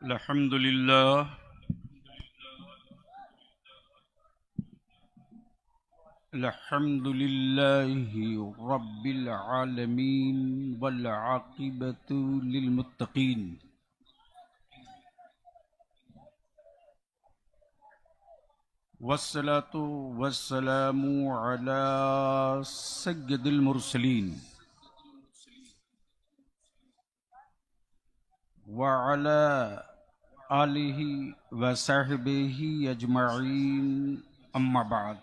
अल्हम्दुलिल्लाह अल्हम्दुलिल्लाहि रब्बिल आलमीन वल आक़िबतु लिल मुत्तक़ीन वस्सलातु वस्सलामु अला सय्यदिल मुरसलीन व अला आलिहि व सहबिहि अजमईन अम्मा बाद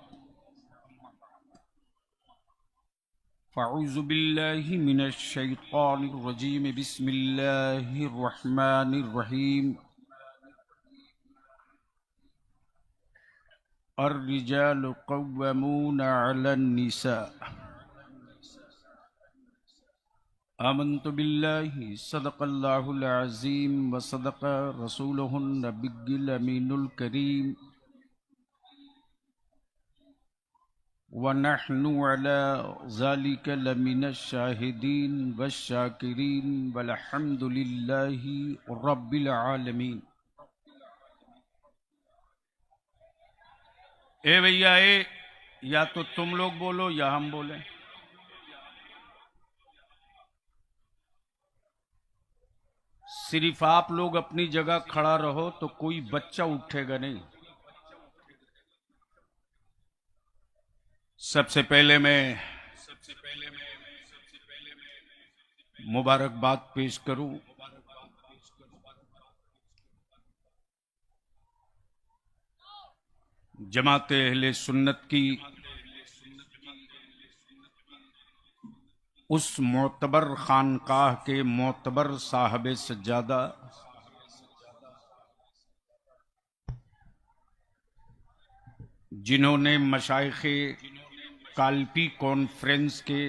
फ़अऊज़ु बिल्लाहि मिनश शैतानिर रजीम बिस्मिल्लाहिर रहमानिर रहीम अर्रिजालु क़व्वामूना अलन निसा आमन्तु बिल्लाहि सदक़ल्लाहुल अज़ीम व सदक़ रसूलुहुन नबिय्युल अमीनुल करीम व नहनु अला ज़ालिका लमिनश शाहिदीन वश्शाकिरीन वल्हम्दुलिल्लाहि रब्बिल आलमीन। ए भैया या तो तुम लोग बोलो या हम बोलें। सिर्फ आप लोग अपनी जगह खड़ा रहो तो कोई बच्चा उठेगा नहीं। सबसे पहले मैं मुबारकबाद पेश करूं जमात अहले सुन्नत की उस मोतबर खानकाह के मोतबर साहब सज्जादा जिन्होंने मशाइखे काल्पी कॉन्फ्रेंस के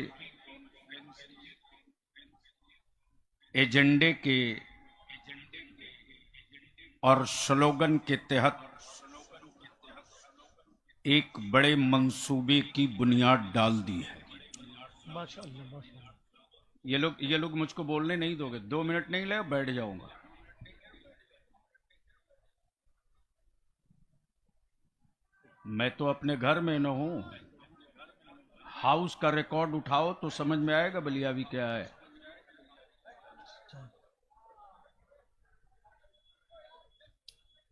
एजेंडे के और स्लोगन के तहत एक बड़े मंसूबे की बुनियाद डाल दी है। माशाअल्लाह माशाअल्लाह। ये लोग मुझको बोलने नहीं दोगे, 2 मिनट नहीं लगे बैठ जाऊंगा। मैं तो अपने घर में न हूं। हाउस का रिकॉर्ड उठाओ तो समझ में आएगा बलियावी क्या है।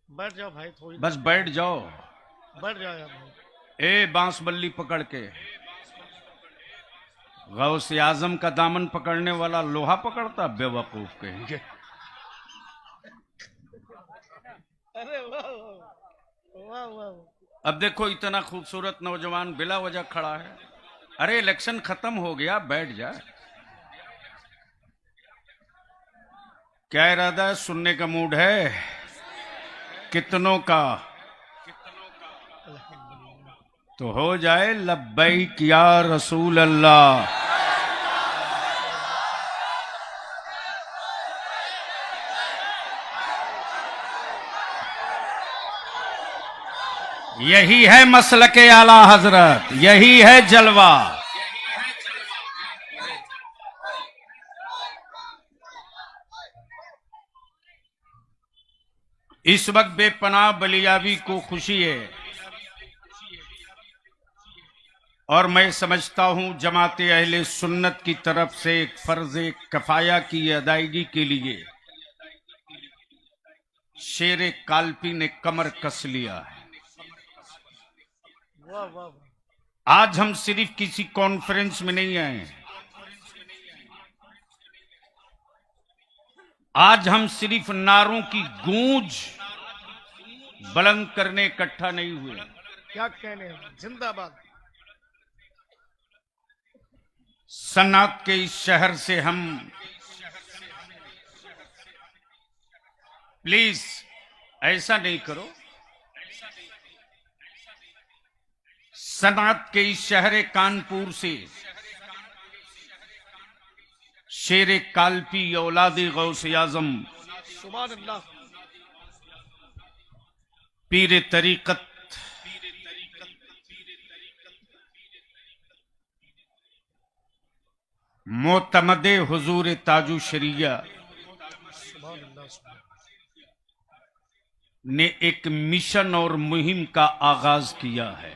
बैठ जाओ भाई, थोड़ी बस बैठ जाओ। बैठ जाओ यार भाई। ए बांस बल्ली पकड़ के गौस आजम का दामन पकड़ने वाला लोहा पकड़ता, बेवकूफ कहेंगे। अरे वाह वाह वाह। अब देखो इतना खूबसूरत नौजवान बिला वजह खड़ा है। अरे इलेक्शन खत्म हो गया, बैठ जा। क्या इरादा है? सुनने का मूड है कितनों का? तो हो जाए लब्बैक या रसूल अल्लाह। यही है मसलके आला हजरत, यही है जलवा। इस वक्त बेपनाह बलियावी को खुशी है और मैं समझता हूं जमात अहले सुन्नत की तरफ से एक फर्ज कफाया की अदायगी के लिए शेर काल्पी ने कमर कस लिया है। वाह वाह। आज हम सिर्फ किसी कॉन्फ्रेंस में नहीं आए, आज हम सिर्फ नारों की गूंज बुलंद करने इकट्ठा नहीं हुए। क्या कहने हैं, जिंदाबाद। सन्नात के इस शहर से हम प्लीज ऐसा नहीं करो। सन्नात के इस शहर कानपुर से शेर काल्पी औलादे गौस आजम सुभान अल्लाह। पीर तरीकत मोतमदे हुजूर ताजू शरिया सुभान अल्लाह सुभान अल्लाह। ने एक मिशन और मुहिम का आगाज किया है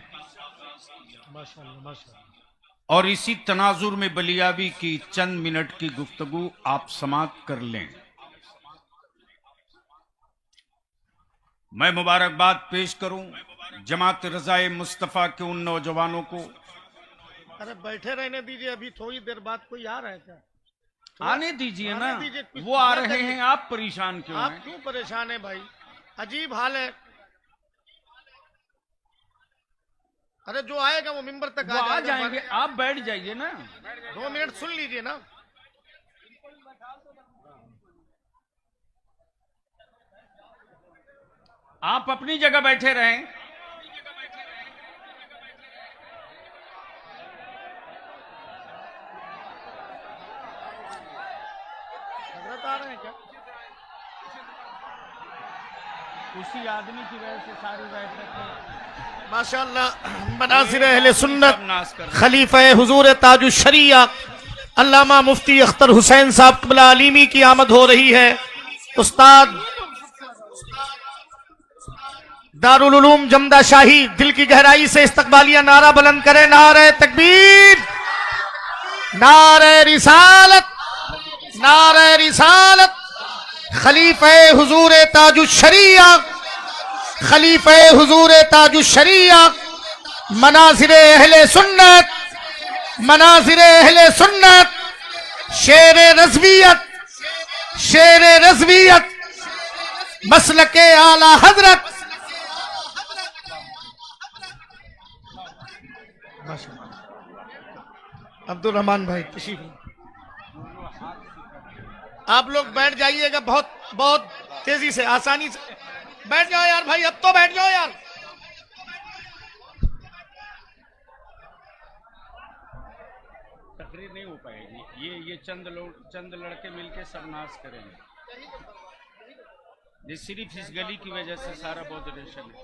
माशाल्लाह माशाल्लाह। और इसी तनाजुर में बलियाबी की चंद मिनट की गुफ्तगू आप समाप्त कर लें। मैं मुबारकबाद पेश करूं जमात रजाए मुस्तफा के उन नौजवानों को। अरे बैठे रहने दीजिए, अभी थोड़ी देर बाद कोई आ रहा है क्या? आने दीजिए ना, आने दीजिए, कुछ वो आ बात रहे है। हैं, आप परेशान क्यों आप हैं? क्यों परेशान है भाई? अजीब हाल है। अरे जो आएगा वो मिंबर तक वो आ जाएगा। जाएंगे, आप बैठ जाइए ना। 2 मिनट सुन लीजिए ना। आप अपनी जगह बैठे रहें। हजरत आ रहे हैं क्या? उसी आदमी की वजह से सारी बैठक माशाअल्लाह मनासिर अहले सुन्नत नाश कर रहे हैं। खलीफा हुजूर ताजुश शरिया अल्लामा मुफ्ती अख्तर हुसैन साहब क़िबला आलिमी की आमद हो रही है। उस्ताद दारुल उलूम जमदा शाही दिल की गहराई से इस्तकबालिया नारा बुलंद करें। नारे तकबीर, नारे रिसालत, नारे रिसालत। खलीफा हुजूर ताजुश शरिया, खलीफा हुजूर ताजुश शरिया, मनाज़िर अहले सुन्नत, मनाज़िर अहले सुन्नत, शेर रज़वियत, शेर रज़वियत, मसलके आला हजरत। अब्दुल रहमान भाई तशरीफ लाए। आप लोग बैठ जाइएगा, बहुत बहुत तेजी से, आसानी से बैठ जाओ यार भाई, अब तो बैठ जाओ यार। तकरीर नहीं हो पाएगी। ये चंद लड़के मिलके सब नाश करेंगे। ये सिर्फ इस गली की वजह से सारा मॉडरेशन है।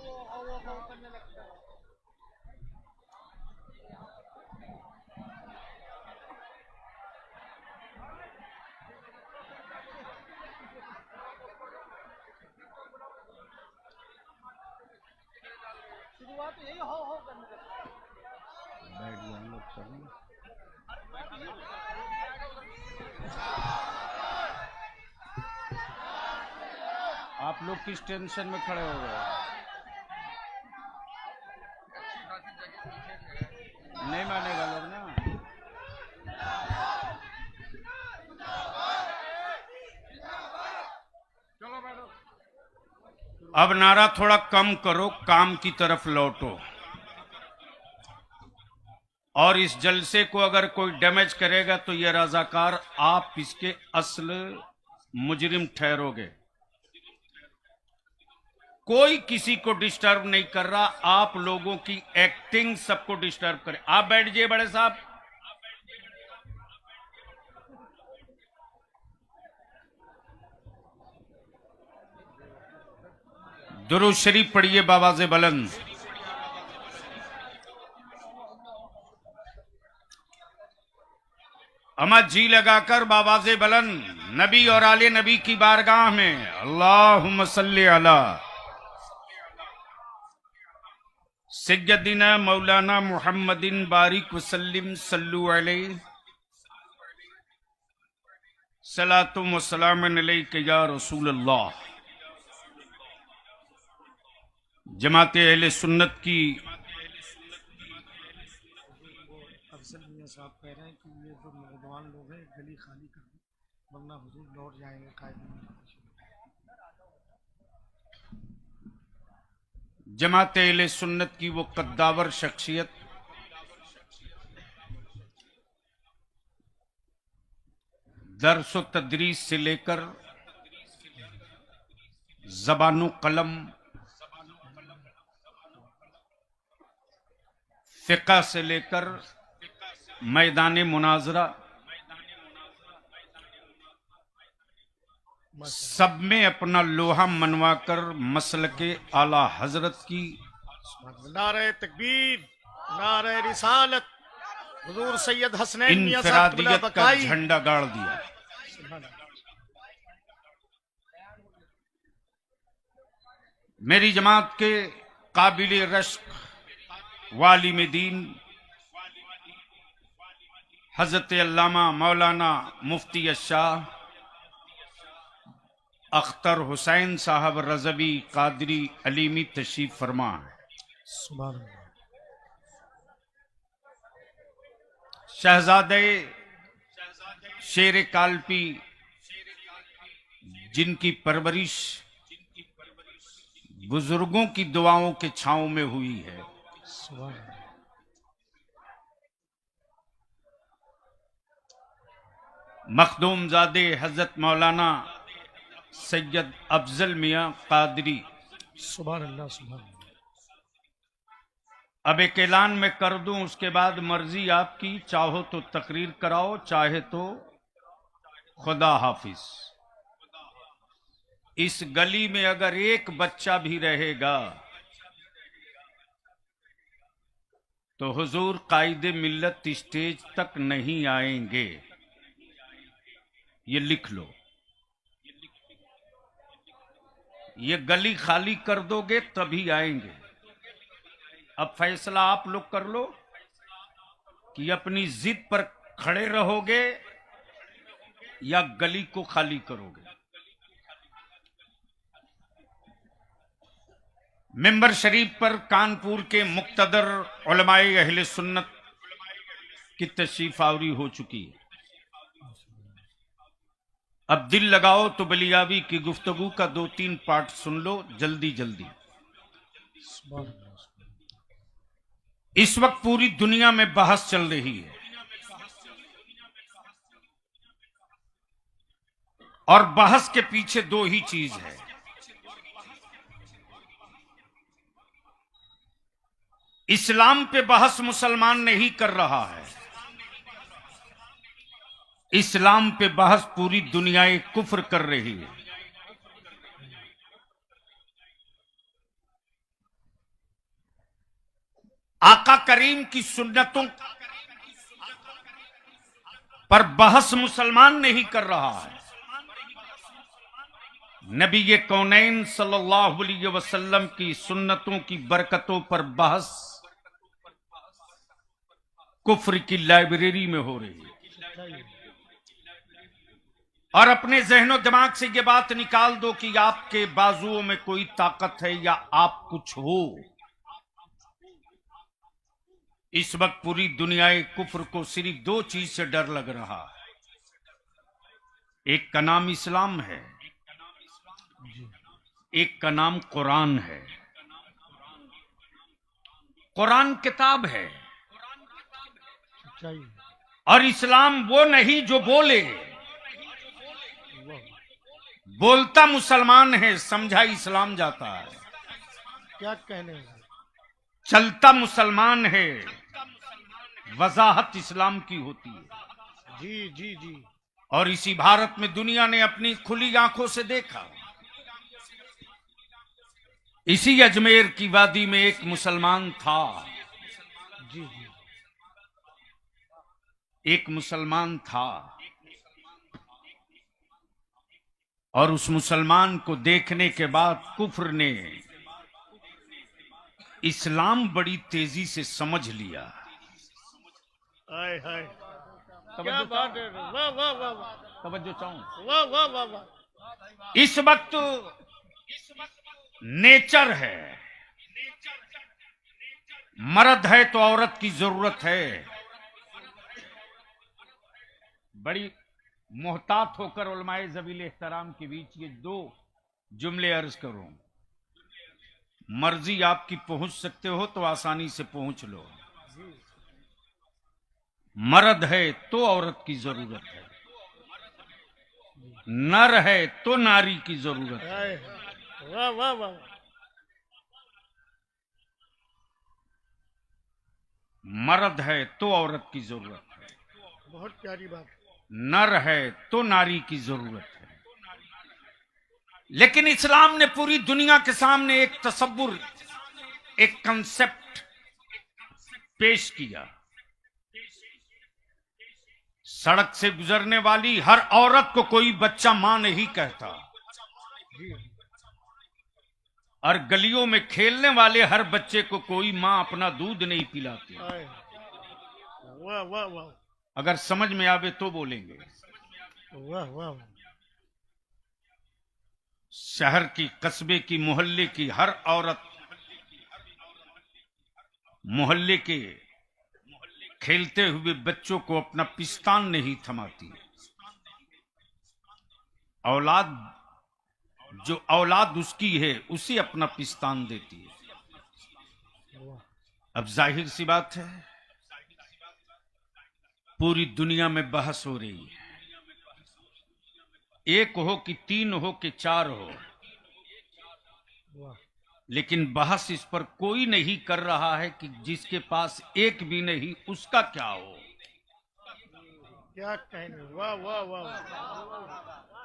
बैठ जाए हम लोग सब। आप लोग किस टेंशन में खड़े हो गए? नहीं मानेगा लोग ना। चलो बैठो। अब नारा थोड़ा कम करो, काम की तरफ लौटो। और इस जलसे को अगर कोई डैमेज करेगा तो ये रजाकार आप इसके असल मुजरिम ठहरोगे। कोई किसी को डिस्टर्ब नहीं कर रहा, आप लोगों की एक्टिंग सबको डिस्टर्ब करे। आप बैठ जाइए बड़े साहब। दुरूद शरीफ पढ़िए बाबाज़े बुलंद। अमद जी लगाकर बाबाज़े बुलंद नबी और आले नबी की बारगाह में अल्लाहुम्मा सल्ली अला सय्यदिना मौलाना मुहम्मदिन बारिक वसल्लिम सल्लु अलैहि सलातुम व सलामन अलैका या रसूलल्लाह। जमाते अहले सुन्नत की अफजल मियां साहब कह रहे हैं कि ये जो नौजवान लोग हैं गली खाली कर दें, वरना हुजूर लौट जाएंगे कायदे। जमाते अहले सुन्नत की वो कद्दावर शख्सियत दर्स व तदरीस से लेकर ज़बानो कलम, फ़िक़्ह से लेकर मैदान मुनाजरा, सब में अपना लोहा मनवाकर मसलके आला हजरत की नारे तकबीर, नारे रिसालत, हुजूर सैयद हसनैन मियां साहब क़िबला इनफरादियत का बकाई। झंडा गाड़ दिया। मेरी जमात के काबिल रश्क वालिम दीन हजरत अल्लामा मौलाना मुफ्ती शाह अख्तर हुसैन साहब रजवी कादरी अलीमी तशरीफ फरमा है। सुभान अल्लाह। शहजादे शेर काल्पी जिनकी परवरिश बुजुर्गों की दुआओं के छांव में हुई है। सुभान अल्लाह। मखदूमजादे हजरत मौलाना सैयद अफजल मियां कादरी। सुभान अल्लाह। सुभान अल्लाह। अब एक ऐलान में कर दूं, उसके बाद मर्जी आपकी, चाहो तो तकरीर कराओ, चाहे तो खुदा हाफिज। इस गली में अगर एक बच्चा भी रहेगा तो हुजूर कायदे मिल्लत स्टेज तक नहीं आएंगे, ये लिख लो। ये गली खाली कर दोगे तभी आएंगे। अब फैसला आप लोग कर लो कि अपनी जिद पर खड़े रहोगे या गली को खाली करोगे। मिंबर शरीफ पर कानपुर के मुक्तदर उलमाए अहले सुन्नत की तशरीफ आवरी हो चुकी है। अब दिल लगाओ तो बलियावी की गुफ्तगू का 2-3 पार्ट सुन लो जल्दी जल्दी। सुभान अल्लाह। इस वक्त पूरी दुनिया में बहस चल रही है और बहस के पीछे 2 ही चीज है। इस्लाम पे बहस मुसलमान नहीं कर रहा है, इस्लाम पे बहस पूरी दुनिया कुफ्र कर रही है। आका करीम की सुन्नतों पर बहस मुसलमान नहीं कर रहा है, नबी ये कौनैन सल्लल्लाहु अलैहि वसल्लम की सुन्नतों की बरकतों पर बहस कुफ्र की लाइब्रेरी में हो रही है। और अपने जहनो दिमाग से ये बात निकाल दो कि आपके बाजुओं में कोई ताकत है या आप कुछ हो। इस वक्त पूरी दुनिया कुफ्र को सिर्फ 2 चीज से डर लग रहा है। एक का नाम इस्लाम है, एक का नाम कुरान है। कुरान किताब है और इस्लाम वो नहीं जो बोले। बोलता मुसलमान है, समझा इस्लाम जाता है। क्या कहने हैं? चलता मुसलमान है, वजाहत इस्लाम की होती है। जी जी जी। और इसी भारत में दुनिया ने अपनी खुली आंखों से देखा। इसी अजमेर की वादी में एक मुसलमान था। जी जी। एक मुसलमान था और उस मुसलमान को देखने के बाद कुफ्र ने इस्लाम बड़ी तेजी से समझ लिया। हाय हाय, क्या बात है। वाह वाह वाह वाह, तवज्जो चाहूं। वाह वाह वाह वाह। इस वक्त नेचर है, मर्द है तो औरत की जरूरत है। बड़ी मोहतात होकर उलमाए ज़वील एहतराम के बीच ये 2 जुमले अर्ज करूं। मर्जी आपकी पहुंच सकते हो तो आसानी से पहुंच लो। मर्द है तो औरत की जरूरत है, नर है तो नारी की जरूरत है। वाह वाह वाह। मर्द है तो औरत की जरूरत है, बहुत प्यारी बात। नर है तो नारी की जरूरत है। लेकिन इस्लाम ने पूरी दुनिया के सामने एक तसव्वुर, एक कंसेप्ट पेश किया। सड़क से गुजरने वाली हर औरत को कोई बच्चा मां नहीं कहता। और गलियों में खेलने वाले हर बच्चे को कोई माँ अपना दूध नहीं पिलाती। हाय। वाह वाह वाह अगर समझ में आवे तो बोलेंगे। वाह वाह शहर की, कस्बे की, मोहल्ले की हर औरत मोहल्ले के खेलते हुए बच्चों को अपना पिस्तान नहीं थमाती। औलाद, जो औलाद उसकी है उसे अपना पिस्तान देती है। अब जाहिर सी बात है, पूरी दुनिया में बहस हो रही है, एक हो कि तीन हो कि चार हो, वाह लेकिन बहस इस पर कोई नहीं कर रहा है कि जिसके पास एक भी नहीं उसका क्या हो। क्या कहने। वाह वाह वाह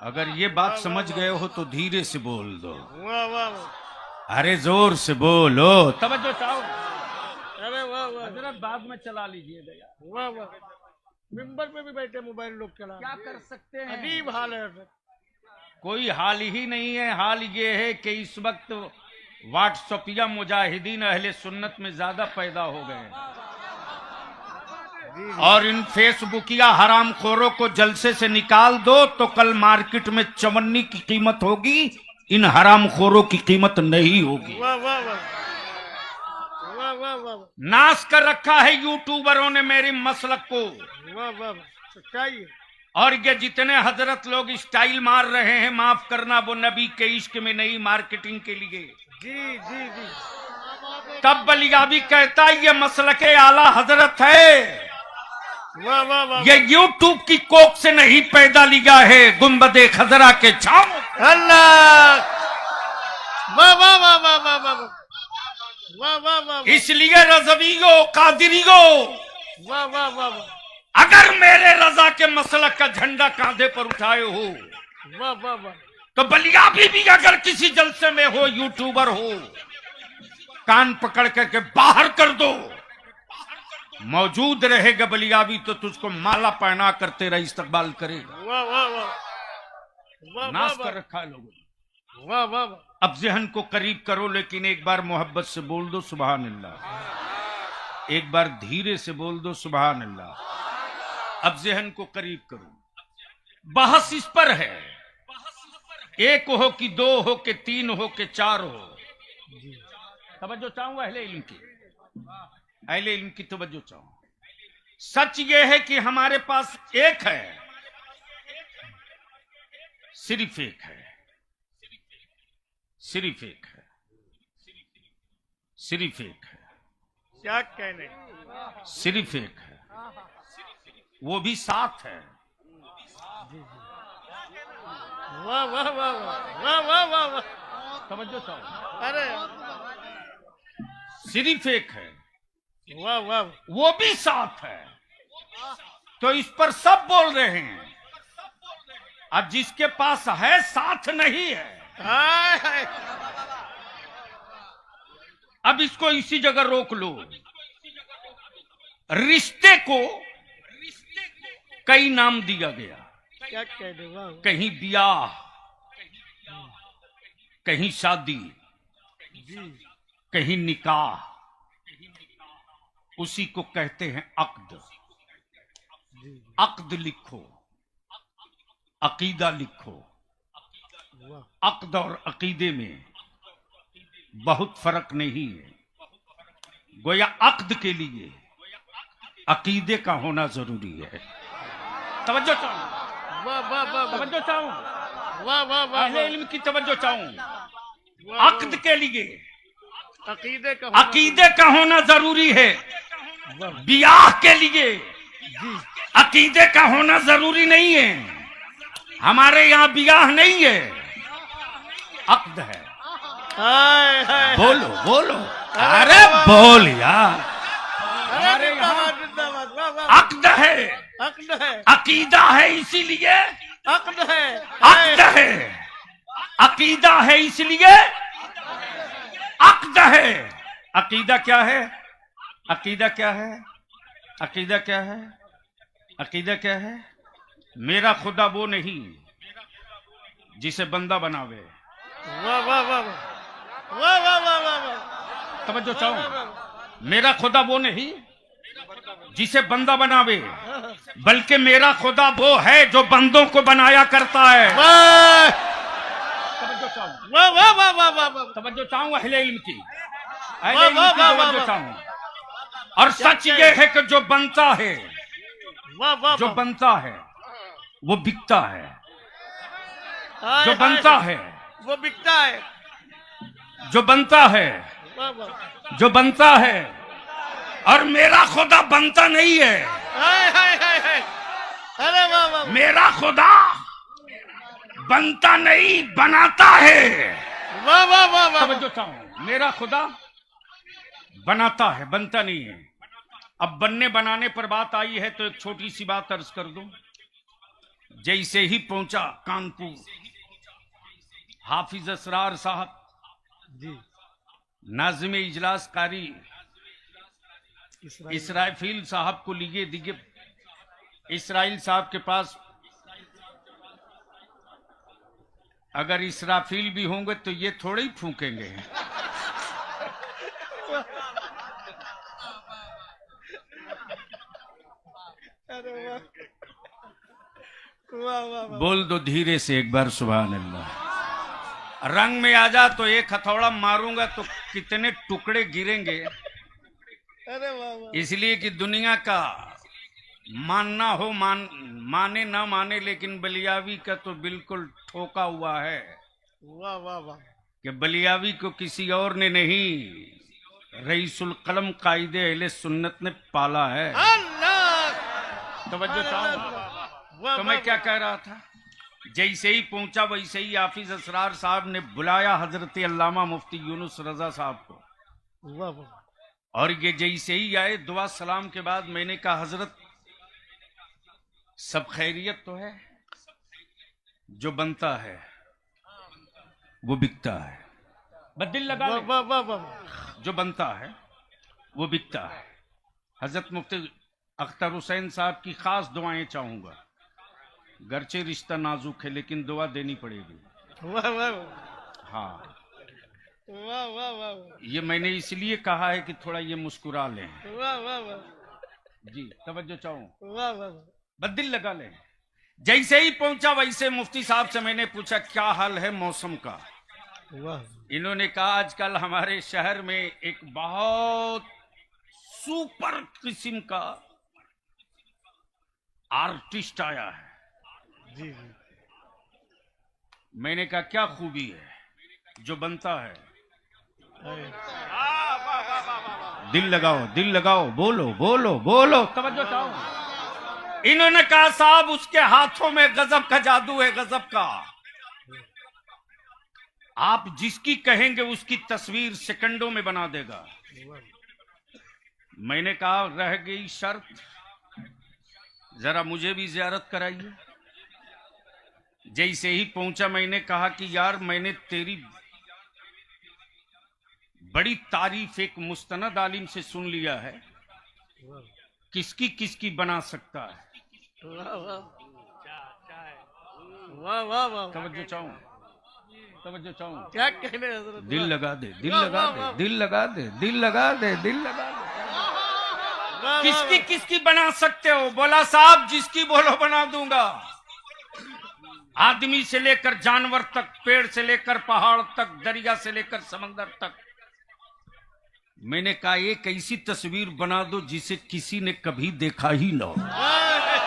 अगर ये बात समझ गए हो तो धीरे से बोल दो, वाह वाह वाह। अरे जोर से बोलो, तवज्जो चाहो। अरे वाह वाह हजरत बाद में चला लीजिएगा यार। वाह वाह। मिंबर पे भी बैठे मोबाइल लोग चला। क्या कर सकते हैं, अजीब हाल है। कोई हाल ही नहीं है। हाल ये है कि इस वक्त व्हाट्सएपिया मुजाहिदीन अहले सुन्नत में ज्यादा पैदा हो गए हैं और इन फेसबुकिया हरामखोरों को जलसे से निकाल दो तो कल मार्केट में चवन्नी की कीमत होगी, इन हरामखोरों की कीमत नहीं होगी। वाह वाह वाह वाह वाह वाह नाश कर रखा है यूट्यूबरों ने मेरी मसलक को। वाह वाह सच्चाई है। और ये जितने हजरत लोग स्टाइल मार रहे हैं, माफ करना, वो नबी के इश्क में नहीं, मार्केटिंग के लिए। जी जी जी तब बलियाबी कहता है ये मसलके आला हजरत है, वाह वाह वाह ये यूट्यूब की कोक से नहीं पैदा लिया है, गुंबदे खजरा के छाव। अल्लाह। वाह वाह वाह वाह वाह वाह वाह वाह वाह इसलिए रज़वियो, कादिरियो, वाह वाह वाह अगर मेरे रजा के मसलक का झंडा कांधे पर उठाए हो वाह वाह वाह तो बलियाबी भी अगर किसी जलसे में हो, यूट्यूबर हो, कान पकड़ करके बाहर कर दो। मौजूद रहेगा बलियाबी तो तुझको माला पहना कर तेरा इस्तकबाल करेगा। वाह वाह वाह वाह नाश कर रखा है लोगों ने। वाह वाह वाह अब जहन को करीब करो, लेकिन एक बार मोहब्बत से बोल दो सुभान अल्लाह, एक बार धीरे से बोल दो सुभान अल्लाह। अब जहन को करीब करो। बहस इस पर है, एक हो कि दो हो कि तीन हो कि चार हो। तवज्जो चाहूंगा अहले इल्म की, अहले इल्म की तवज्जो चाहूं। सच ये है कि हमारे पास एक है, सिर्फ एक है, सिर्फ एक है, सिर्फ एक है, क्या कहने। सिर्फ एक है, वो भी साथ है। वाह वाह वाह वाह वाह वाह वाह तवज्जो चाहो। अरे सिर्फ एक है, वाह वाह वो भी साथ है, तो इस पर सब बोल रहे हैं। अब जिसके पास है साथ नहीं है, हाय हाय अब इसको इसी जगह रोक लो। रिश्ते को कई नाम दिया गया, क्या कहने। वाह कहीं ब्याह, कहीं शादी, जी कहीं निकाह, उसी को कहते हैं अक्द। जी अक्द लिखो, अकीदा लिखो। वाह अक्द और अकीदे में बहुत फर्क नहीं है। गोया अक्द के लिए अकीदे का होना जरूरी है। तवज्जो चाहूं, वाह वाह वाह तवज्जो चाहूं, वाह वाह वाह अहले इल्म की तवज्जो चाहूं। वाह अक्द के लिए अकीदे का अकीदे का होना जरूरी है, वाह ब्याह के लिए जी अकीदे का होना जरूरी नहीं है। हमारे यहाँ ब्याह नहीं है, अक्द है। हाय हाय बोलो बोलो, अरे बोल यार। अरे जिंदाबाद जिंदाबाद वाह वाह अक्द है, अक्द है अकीदा है, इसीलिए अक्द है अक्द है, अकीदा है इसलिए अक्द है। अकीदा क्या है? अकीदा क्या है? अकीदा क्या है? अकीदा क्या है? मेरा खुदा वो नहीं जिसे बंदा बनावे, वाह वाह वाह वाह वाह वाह वाह वाह तवज्जो चाहूं, मेरा खुदा वो नहीं जिसे बंदा बनावे, बल्कि मेरा खुदा वो है जो बंदों को बनाया करता है। वाह तवज्जो चाहूं, वाह वाह वाह वाह वाह वाह तवज्जो चाहूं अहले इल्म की, वाह, अहले इल्म की वाह, वाह, तवज्जो वाह। चाहूं। और सच ये है कि जो बनता है, वाह वाह जो बनता है वो बिकता है, हाय, जो हाय, बनता है, वो बिकता है। जो बनता है, वाह वाह जो बनता है। और मेरा खुदा बनता नहीं है, हाय हाय हाय हाय अरे वाह वाह मेरा खुदा बनता नहीं बनाता है। वाह वाह वाह वाह तवज्जो चाहूं, मेरा खुदा बनाता है, बनता नहीं है। अब बनने बनाने पर बात आई है तो एक छोटी सी बात अर्ज कर दूं। जैसे ही पहुंचा कानपुर, हाफिज असरार साहब जी नाज़िम इजलास कारी इसराइल साहब को लिए दिए। इसराइल साहब के पास अगर इसराफील भी होंगे तो ये थोड़े ही फूकेंगे। अरे वाह वाह वाह वाह बोल दो धीरे से एक बार सुभान अल्लाह। रंग में आ जा तो एक हथौड़ा मारूंगा तो कितने टुकड़े गिरेंगे। अरे वाह वाह इसलिए कि दुनिया का मानना हो माने ना माने, लेकिन बलियावी का तो बिल्कुल ठोका हुआ है वाह वाह वाह कि बलियावी को किसी और ने नहीं, रईसुल कलम कायदे अहले सुन्नत ने पाला है। अल्लाह तवज्जो चाहूं, वाह तो मैं क्या कह रहा था। जैसे ही पहुंचा वैसे ही हाफिज असरार साहब ने बुलाया हजरत अल्लामा मुफ्ती यूनुस रजा साहब को। वाह वाह और ये जैसे ही आए दुआ सलाम के बाद मैंने कहा हजरत सब खैरियत तो है, जो बनता है वो बिकता है। बस दिल लगा ले, वाह वाह वाह जो बनता है वो बिकता है। हजरत मुफ्ती अख्तर हुसैन साहब की खास दुआएं चाहूंगा। गरचे रिश्ता नाजुक है लेकिन दुआ देनी पड़ेगी। वाह वाह हाँ, वाह वाह वाह ये मैंने इसलिए कहा है कि थोड़ा ये मुस्कुरा लें। वाह वाह वाह जी तवज्जो चाहूं, वाह वाह बस दिल लगा लें। जैसे ही पहुंचा वैसे मुफ्ती साहब से मैंने पूछा क्या हाल है मौसम का। वाह इन्होंने कहा आजकल हमारे शहर में एक बहुत सुपर किस्म का आर्टिस्ट आया है। जी जी मैंने कहा क्या खूबी है, जो बनता है। हाय। दिल लगाओ, दिल लगाओ, बोलो बोलो बोलो, तवज्जो चाहो। इन्होंने कहा साहब उसके हाथों में गजब का जादू है, गजब का। आप जिसकी कहेंगे उसकी तस्वीर सेकंडों में बना देगा। मैंने कहा रह गई शर्त, जरा मुझे भी जियारत कराइए। जैसे ही पहुंचा मैंने कहा कि यार मैंने तेरी बड़ी तारीफ एक मुस्तनद आलिम से सुन लिया है, किसकी किसकी बना सकता है। वाह वाह वाह वाह तवज्जो चाहूं, तवज्जो चाहूं। क्या कहने हजरत। दिल लगा दे, दिल लगा दे, दिल लगा दे, दिल लगा दे, दिल लगा दे। वाह, किसकी वाह, किसकी बना सकते हो। बोला साहब जिसकी बोलो बना दूंगा। आदमी से लेकर जानवर तक, पेड़ से लेकर पहाड़ तक, दरिया से लेकर समंदर तक। मैंने कहा एक ऐसी तस्वीर बना दो जिसे किसी ने कभी देखा ही ना हो। अरे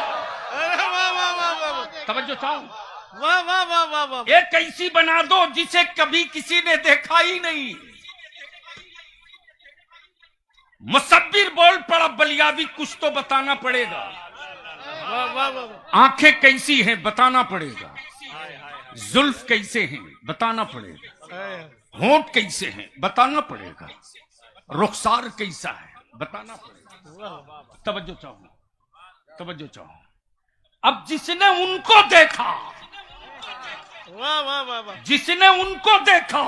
वाह वाह वाह वाह तवज्जो चाहो। वाह वाह वाह वाह वाह एक ऐसी बना दो जिसे कभी किसी ने देखा ही नहीं। मुसब्बिर बोल पड़ा बलियावी, कुछ तो बताना पड़ेगा। वाह वाह वाह आंखें कैसी हैं बताना पड़ेगा, जुल्फ कैसे हैं बताना पड़ेगा, होंठ कैसे हैं बताना पड़ेगा, रुखसार कैसा है बताना पड़ेगा। तवज्जो चाहो, तवज्जो चाहो। अब जिसने उनको देखा, वाह वाह वाह वाह जिसने उनको देखा,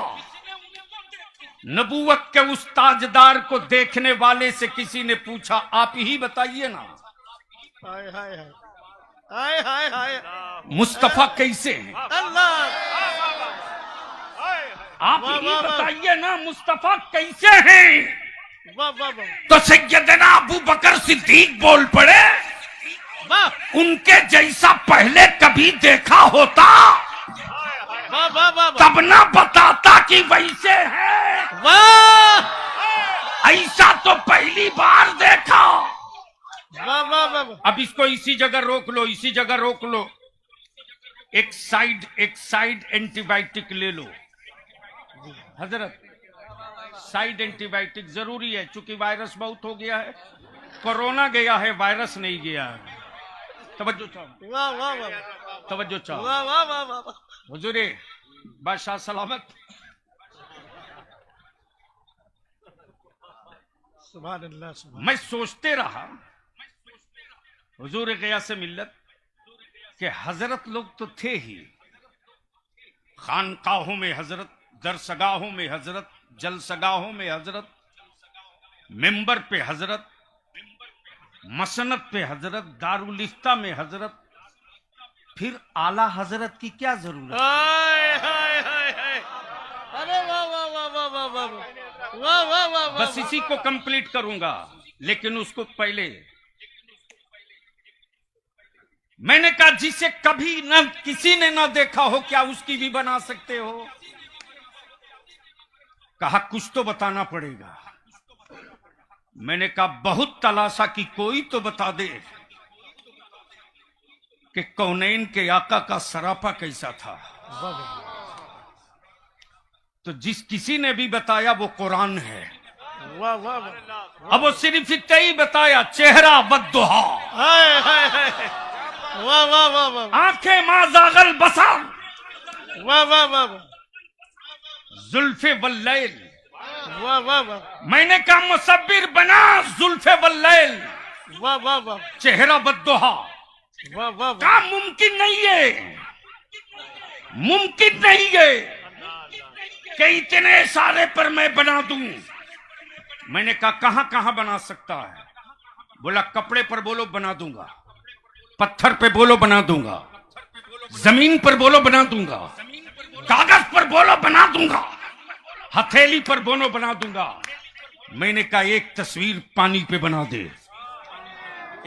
नबूवत के उस ताजदार को देखने वाले से किसी ने पूछा आप ही बताइए ना, हाय हाय हाय हाय हाय हाय मुस्तफा कैसे हैं। अल्लाह आप वाह, ही वाह, वाह। बताइए ना मुस्तफा कैसे हैं? वाह वाह वाह तो सैयदना अबू बकर सिद्दीक बोल पड़े, वाह उनके जैसा पहले कभी देखा होता वाह वाह वाह तब ना बताता कि वैसे है। वाह ऐसा तो पहली बार देखा। वाह वाह वाह अब इसको इसी जगह रोक लो, इसी जगह रोक लो। एक साइड एंटीबायोटिक ले लो हजरत। साइड एंटीबायोटिक जरूरी है, चूंकि वायरस बहुत हो गया है। कोरोना गया है, वायरस नहीं गया है। तवज्जो चाहो, वाह वाह वाह तवज्जो चाहो। वाह वाह वाह वाह हुजूरे बादशाह सलामत। सुभान अल्लाह सुभान मैं सोचते रहा हुजूर गया से मिल्लत के हजरत लोग तो थे ही, खानकाहों में हजरत, दरसगाहों में हजरत, जलसगाहों में हजरत, मिंबर पे हजरत, मसनद पे हजरत, दारुल इफ्ता में हजरत, फिर आला हजरत की क्या जरूरत? हाय हाय हाय हाय अरे वाह वाह वाह वाह वाह वाह वाह वाह वाह वाह बस इसी को कंप्लीट करूंगा, लेकिन उसको पहले मैंने कहा जिसे कभी न किसी ने ना देखा हो, क्या उसकी भी बना सकते हो? कहा कुछ तो बताना पड़ेगा। मैंने कहा बहुत तलाशा कि कोई तो बता दे कि कौनैन के आका का सरापा कैसा था। तो जिस किसी ने भी बताया वो कुरान है। वाह वाह वाह अब वो सिर्फ इतना ही बताया, चेहरा बद्दुहा, हाय हाय हाय वाह वाह वाह वाह आंखें माजागल बसर, वाह वाह वाह जुल्फे वल्लैल। वाह वाह वाह मैंने कहा मुसब्बिर बना जुल्फे वल्लैल, वाह वाह वाह चेहरा बद्दुहा। वाह वाह कहा मुमकिन नहीं है, मुमकिन नहीं है कि इतने सारे पर मैं बना दूं। मैंने कहा कहां कहां बना सकता है? बोला कपड़े पर बोलो बना दूंगा, पत्थर पे बोलो बना दूंगा, जमीन पर बोलो बना दूंगा, कागज पर बोलो बना दूंगा, हथेली पर बोलो बना दूंगा। मैंने कहा एक तस्वीर पानी पे बना दे,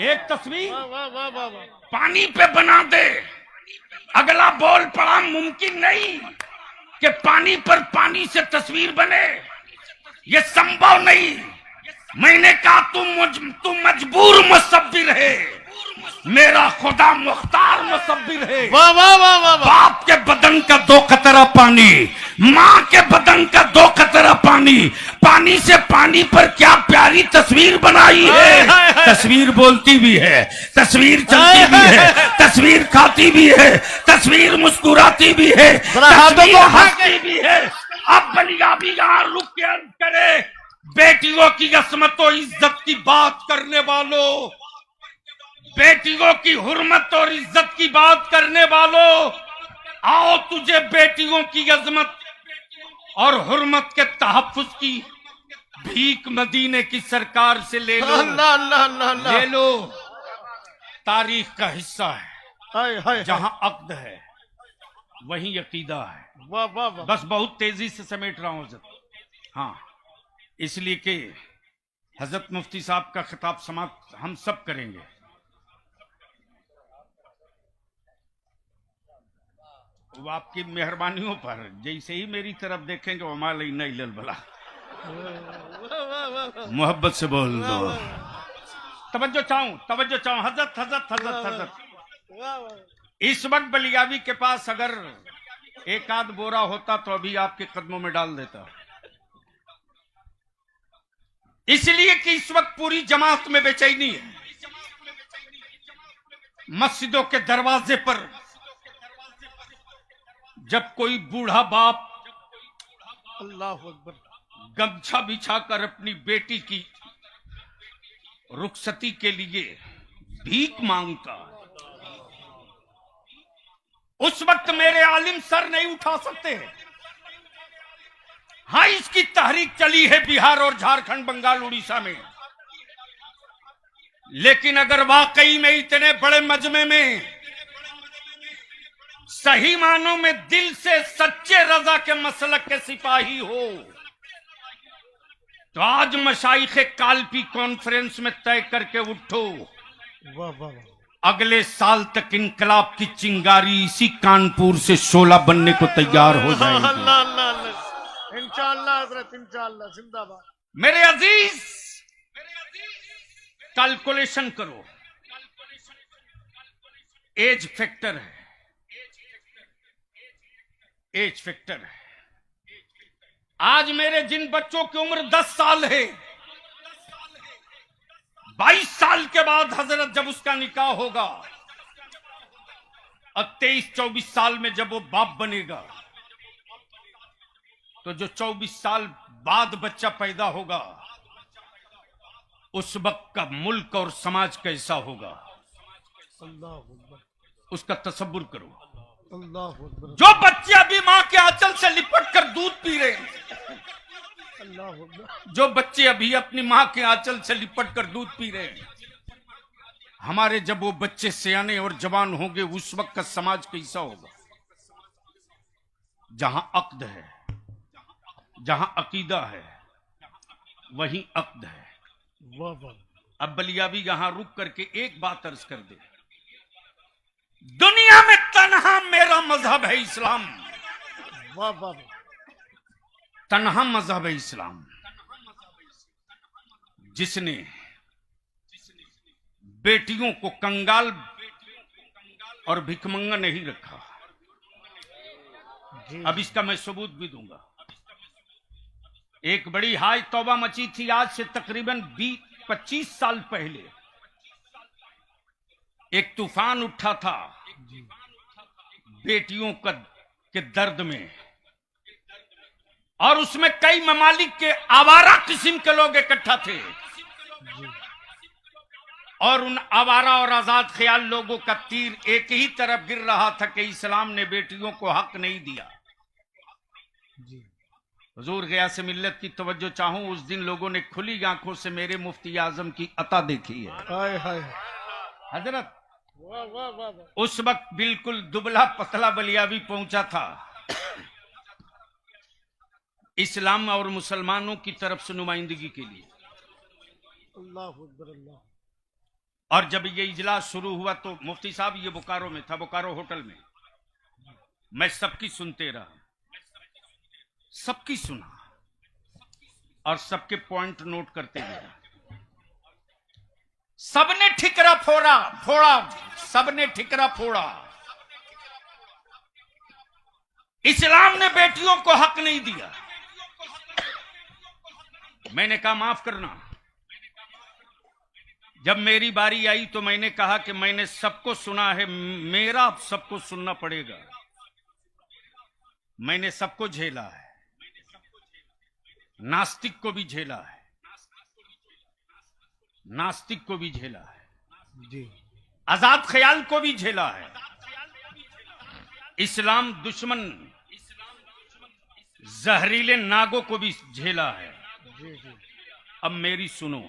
एक तस्वीर वाह वाह वाह वाह वाह पानी पे बना दे। अगला बोल पड़ा मुमकिन नहीं कि पानी पर पानी से तस्वीर बने, ये संभव नहीं। मैंने कहा तू मजबूर मुसब्बिर है, मेरा खुदा मुख्तार मुसब्बिर है। वाह वाह वाह वाह बाप के बदन का 2 कतरा पानी, माँ के बदन का 2 कतरा पानी, पानी से पानी पर क्या प्यारी तस्वीर बनाई है। तस्वीर बोलती भी है, तस्वीर चलती भी है, तस्वीर खाती भी है, तस्वीर मुस्कुराती भी है, तस्वीर हंसती भी है। अब बलियाबी यहाँ रुक के अर्ज करे, बेटियों की असमत और इज्जत की बात करने वालों, बेटियों की हुर्मत और इज्जत की बात करने वालों, आओ तुझे बेटियों की अजमत और हुर्मत के तहफ्फुज की भीख मदीने की सरकार से ले लो। अल्लाह अल्लाह अल्लाह अल्लाह ले लो, तारीख का हिस्सा है। हाय हाय जहां अक्द है वहीं अकीदा है। वाह वाह वाह बस बहुत तेजी से समेट रहा हूं हजरत। हाँ, इसलिए कि हजरत मुफ्ती साहब का खिताब समाप्त हम सब करेंगे। वो आपकी मेहरबानियों पर, जैसे ही मेरी तरफ देखेंगे वो माल नहीं भला। मोहब्बत से बोल दो, तवज्जो चाहूं हजरत हजरत हजरत हजरत। इस वक्त बलियावी के पास अगर एक आध बोरा होता तो अभी आपके कदमों में डाल देता, इसलिए कि इस वक्त पूरी जमात में बेचैनी है। मस्जिदों के दरवाजे पर जब कोई बूढ़ा बाप अल्लाह अकबर गमछा बिछाकर अपनी बेटी की रुखसती के लिए भीख मांगता, उस वक्त मेरे आलिम सर नहीं उठा सकते। हाँ, इसकी तहरीक चली है बिहार और झारखंड, बंगाल, उड़ीसा में, लेकिन अगर वाकई में इतने बड़े मजमे में सही मानों में दिल से सच्चे रजा के मसलक के सिपाही हो तो आज मशाइख कालपी कॉन्फ्रेंस में तय करके उठो, वाह वाह वाह। अगले साल तक इनकलाब की चिंगारी इसी कानपुर से शोला बनने को तैयार हो जाएगी। अल्लाह अल्लाह अल्लाह। इंशाअल्लाह हजरत, इंशाअल्लाह, जिंदाबाद। मेरे अजीज, कैलकुलेशन करो, एज फैक्टर है, एज फैक्टर है। आज मेरे जिन बच्चों की उम्र 10 साल है, 22 साल के बाद हजरत जब उसका निकाह होगा और 23-24 साल में जब वो बाप बनेगा, तो जो 24 साल बाद बच्चा पैदा होगा उस वक्त का मुल्क और समाज कैसा होगा, अल्लाह अकबर, उसका तसव्वुर करो। अल्लाह अकबर, जो बच्चे अभी मां के आंचल से लिपट कर दूध पी रहे हैं, अल्लाह अकबर, जो बच्चे अभी अपनी मां के आंचल से लिपट कर दूध पी रहे हैं, हमारे जब वो बच्चे सियाने और जवान होंगे उस वक्त का समाज कैसा होगा, जहां अक्द है, जहां अकीदा है, वहीं अक्द है। वाह वाह। अब बलियाबी यहां रुक करके एक बात अर्ज कर दे, दुनिया में तन्हा मेरा मजहब है इस्लाम, वाह वाह। तन्हा मजहब है इस्लाम, जिसने बेटियों को कंगाल और भिखमंगा नहीं रखा। अब इसका मैं सबूत भी दूंगा। एक बड़ी हाई तौबा मची थी आज से तकरीबन 20-25 साल पहले, एक तूफान उठा था बेटियों के दर्द में, और उसमें कई ममालिक के आवारा किस्म के लोग इकट्ठा थे, और उन आवारा और आजाद ख्याल लोगों का तीर एक ही तरफ गिर रहा था कि इस्लाम ने बेटियों को हक नहीं दिया। हुजूर गयास मिल्लत की तवज्जो चाहूं, उस दिन लोगों ने खुली आंखों से मेरे मुफ्ती आजम की अता देखी है। हाय हाय, हजरत वाह वाह वाह वाह। उस वक्त बिल्कुल दुबला पतला बलियाबी पहुंचा था, इस्लाम और मुसलमानों की तरफ से नुमाइंदगी के लिए। अल्लाह अकबर, अल्लाह। और जब ये इजलास शुरू हुआ तो मुफ्ती साहब ये बोकारो में था, बोकारो होटल में, मैं सबकी सुनते रहा, सबकी सुना और सबके पॉइंट नोट करते गया। सबने ठिकरा फोड़ा, सबने ठिकरा फोड़ा। इस्लाम ने बेटियों को हक नहीं दिया। मैंने कहा माफ करना, जब मेरी बारी आई तो मैंने कहा कि मैंने सबको सुना है, मेरा अब सबको सुनना पड़ेगा। मैंने सबको झेला है, नास्तिक को भी झेला है, नास्तिक को भी झेला है जी, आजाद ख्याल को भी झेला है, इस्लाम दुश्मन जहरीले नागों को भी झेला है। जी जी। अब मेरी सुनो,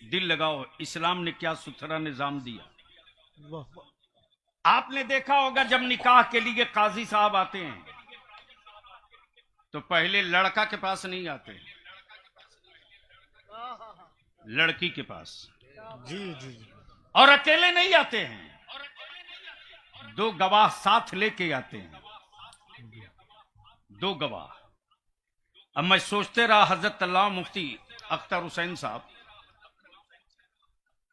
दिल लगाओ, इस्लाम ने क्या सुथरा निजाम दिया। वाह वाह। आपने देखा होगा जब निकाह के लिए काजी साहब आते हैं तो पहले लड़का के पास नहीं आते, लड़की के पास। जी जी जी। और अकेले नहीं आते हैं, 2 गवाह साथ लेके आते हैं, 2 गवाह। अब मैं सोचते रहा, हजरत अल्लाह मुफ्ती अख्तर हुसैन साहब,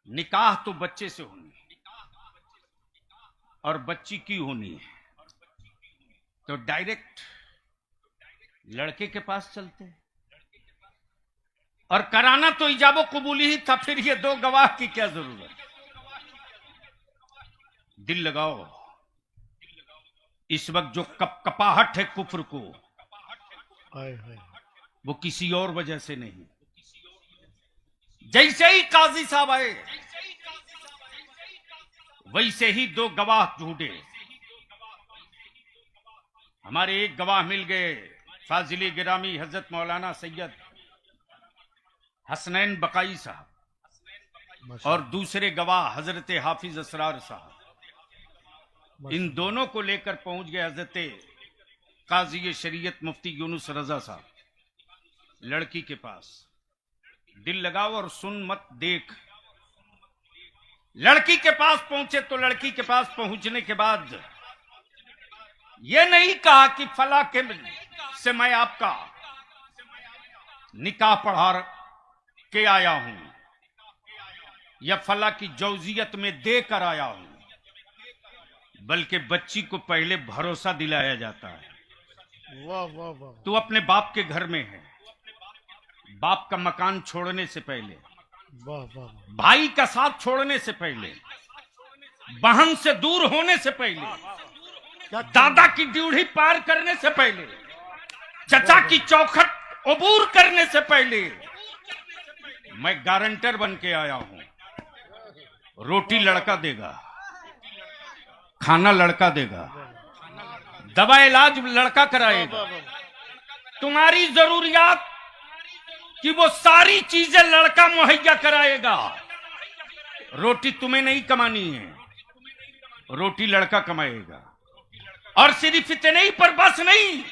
निकाह तो बच्चे से होनी और बच्ची की होनी है, तो डायरेक्ट लड़के के पास चलते, और कराना तो इजाबो कबूली ही था, फिर ये 2 गवाह की क्या जरूरत। दिल लगाओ, इस वक्त जो कपाहट है कुफ्र को, हाय हाय। वो किसी और वजह से नहीं। जैसे ही काजी साहब आए वैसे ही 2 गवाह ढूंढे। हमारे एक गवाह मिल गए, फाजिली गिरामी हजरत मौलाना सैयद हसनैन बकाई साहब, और दूसरे गवाह हजरत हाफिज असरार साहब। इन दोनों को लेकर पहुंच गए हजरत काजी शरीयत मुफ्ती यूनुस रजा साहब लड़की के पास। दिल लगाओ और सुन मत देख। लड़की के पास पहुंचे तो लड़की के पास पहुंचने के बाद ये नहीं कहा कि फला के से मैं आपका निकाह पढ़ा के आया हूं या फला की जौजियत में देकर आया हूं, बल्कि बच्ची को पहले भरोसा दिलाया जाता है। वाह वाह वाह। तू अपने बाप के घर में है, बाप का मकान छोड़ने से पहले, वाह वाह। भाई का साथ छोड़ने से पहले, बहन से दूर होने से पहले, दादा की ड्यूढ़ी पार करने से पहले, चचा की चौखट अबूर करने से पहले मैं गारंटर बन के आया हूं। रोटी लड़का देगा, खाना लड़का देगा, दवा इलाज लड़का कराएगा, तुम्हारी जरूरियात कि वो सारी चीजें लड़का मुहैया कराएगा। रोटी तुम्हें नहीं कमानी है, रोटी लड़का कमाएगा। और सिर्फ इतने ही पर बस नहीं,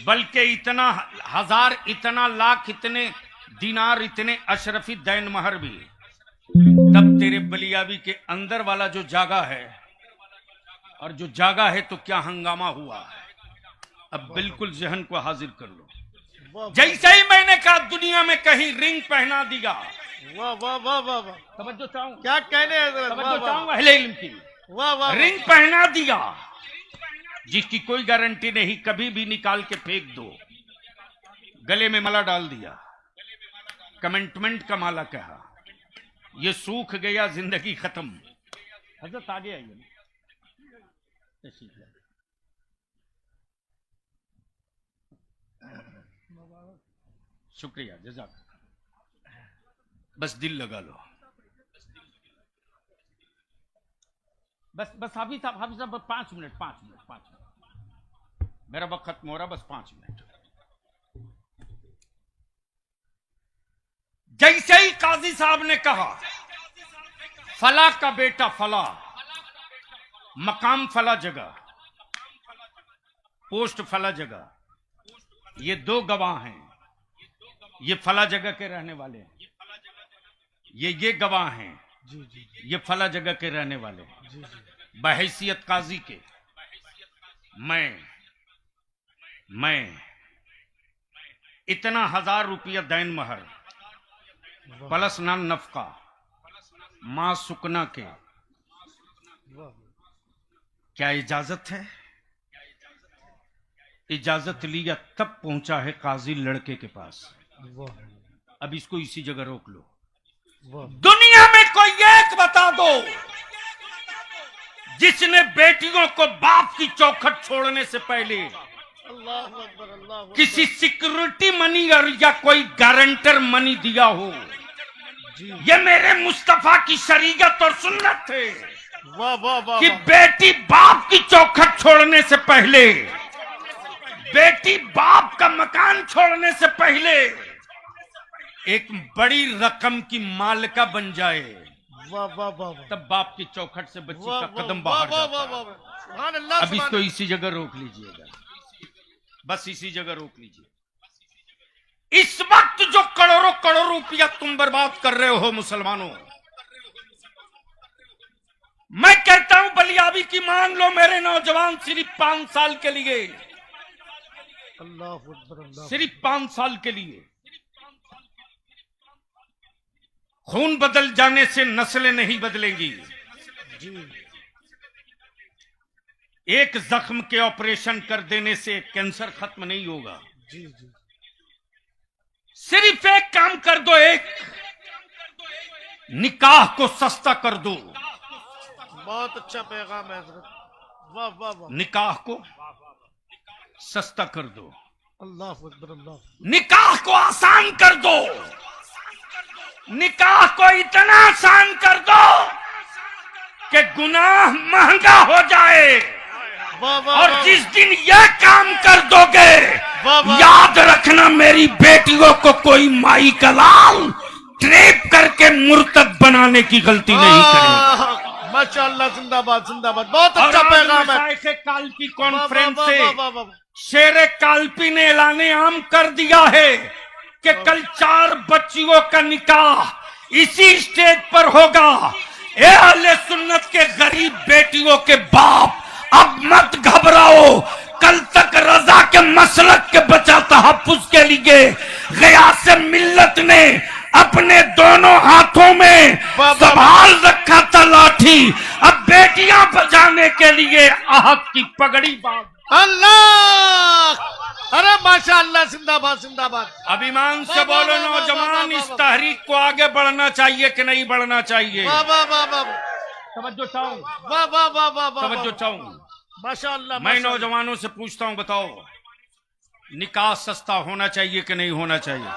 बल्कि इतना हजार, इतना लाख, इतने दिनार, इतने अशरफी दैन महर भी। तब तेरे बलियाबी के अंदर वाला जो जागा है, और जो जागा है तो क्या हंगामा हुआ है। अब बिल्कुल जहन को हाजिर कर लो। जैसे ही मैंने कहा दुनिया में कहीं रिंग पहना दिया, वाह वाह वाह वाह वाह। तवज्जो चाहूं, क्या कहने हैं हजरत? तवज्जो चाहूं अहले इल्म की। वाह वाह। रिंग पहना दिया जिसकी कोई गारंटी नहीं, कभी भी निकाल के फेंक दो। गले में माला डाल दिया, कमिटमेंट का माला कहा, ये सूख गया, जिंदगी खत्म। हजरत आगे आइए। शुक्रिया, जज़ाक। बस दिल लगा लो। बस हाफिज साहब 5 मिनट, 5 मिनट, 5 मिनट, मेरा वक्त खत्म हो रहा, बस 5 मिनट। जैसे ही काजी साहब ने कहा फला का बेटा फला, मकाम फला जगह, पोस्ट फला जगह, ये 2 गवाह हैं, ये फला जगह के रहने वाले हैं, ये गवाह हैं, ये फला जगह के रहने वाले हैं। बहैसियत काजी के मैं इतना 1000 रुपया दैन महर प्लस नान नफका मां सुकना के, क्या इजाजत है? इजाजत लिया तब पहुंचा है काजी लड़के के पास। अब इसको इसी जगह रोक लो। दुनिया में कोई एक बता दो जिसने बेटियों को बाप की चौखट छोड़ने से पहले किसी सिक्योरिटी मनी और या कोई गारंटर मनी दिया हो। ये मेरे मुस्तफा की शरीयत और सुन्नत है। वाह वाह वाह। कि बेटी बाप की चौखट छोड़ने से पहले, बेटी बाप का मकान छोड़ने से पहले एक बड़ी रकम की मालिका बन जाए, वाह वाह वाह। तब बाप की चौखट से बच्ची का कदम बाहर जाता है। अब इसको इसी जगह रोक लीजिएगा, बस इसी जगह रोक लीजिए। इस वक्त जो करोड़ों करोड़ रुपया तुम बर्बाद कर रहे हो मुसलमानों, मैं कहता हूं बलियाबी की मान लो मेरे नौजवान, सिर्फ 5 साल के लिए, सिर्फ 5 साल के लिए। खून बदल जाने से नस्लें नहीं बदलेंगी। एक जख्म के ऑपरेशन कर देने से कैंसर खत्म नहीं होगा। सिर्फ एक काम कर दो, एक निकाह को सस्ता कर दो। बहुत अच्छा पैगाम है हजरत। वाह वाह वाह। निकाह को सस्ता कर दो, अल्लाह अकबर अल्लाह। निकाह को आसान कर दो, निकाह को इतना आसान कर दो कि गुनाह महंगा हो जाए। और जिस दिन यह काम कर दोगे, याद रखना मेरी बेटियों को कोई माई का लाल ट्रेप करके मुर्तद बनाने की गलती नहीं करेगा। माशाअल्लाह, जिंदाबाद जिंदाबाद, बहुत और अच्छा आज पैगाम है। मशाइखे काल्पी वाह, वाह, कॉन्फ्रेंस वाह, से वाह, वाह, वाह। शेर काल्पी ने ऐलाने आम कर दिया है कि कल 4 बच्चियों का निकाह इसी स्टेज पर होगा। ए अहले सुन्नत के गरीब बेटियों के बाप, अब मत घबराओ। कल तक रजा के मसलक के बचा तहफ्फुज के लिए गयास मिल्लत ने अपने दोनों हाथों में संभाल रखा था लाठी। अब बेटियां बचाने के लिए आहत की पगड़ी बांध। अल्लाह, अरे माशाअल्लाह, जिंदाबाद जिंदाबाद। अब ईमान से वाह, वाह, बोलो वाह, वाह, नौजवान, वाह, इस वाह, तहरीक को आगे बढ़ना चाहिए कि नहीं बढ़ना चाहिए? वाह वाह वाह वाह तवज्जो चाहूं, वाह वाह वाह वाह वाह, तवज्जो चाहूं। माशाअल्लाह। मैं नौजवानों से पूछता हूं, बताओ निकाह सस्ता होना चाहिए कि नहीं होना चाहिए?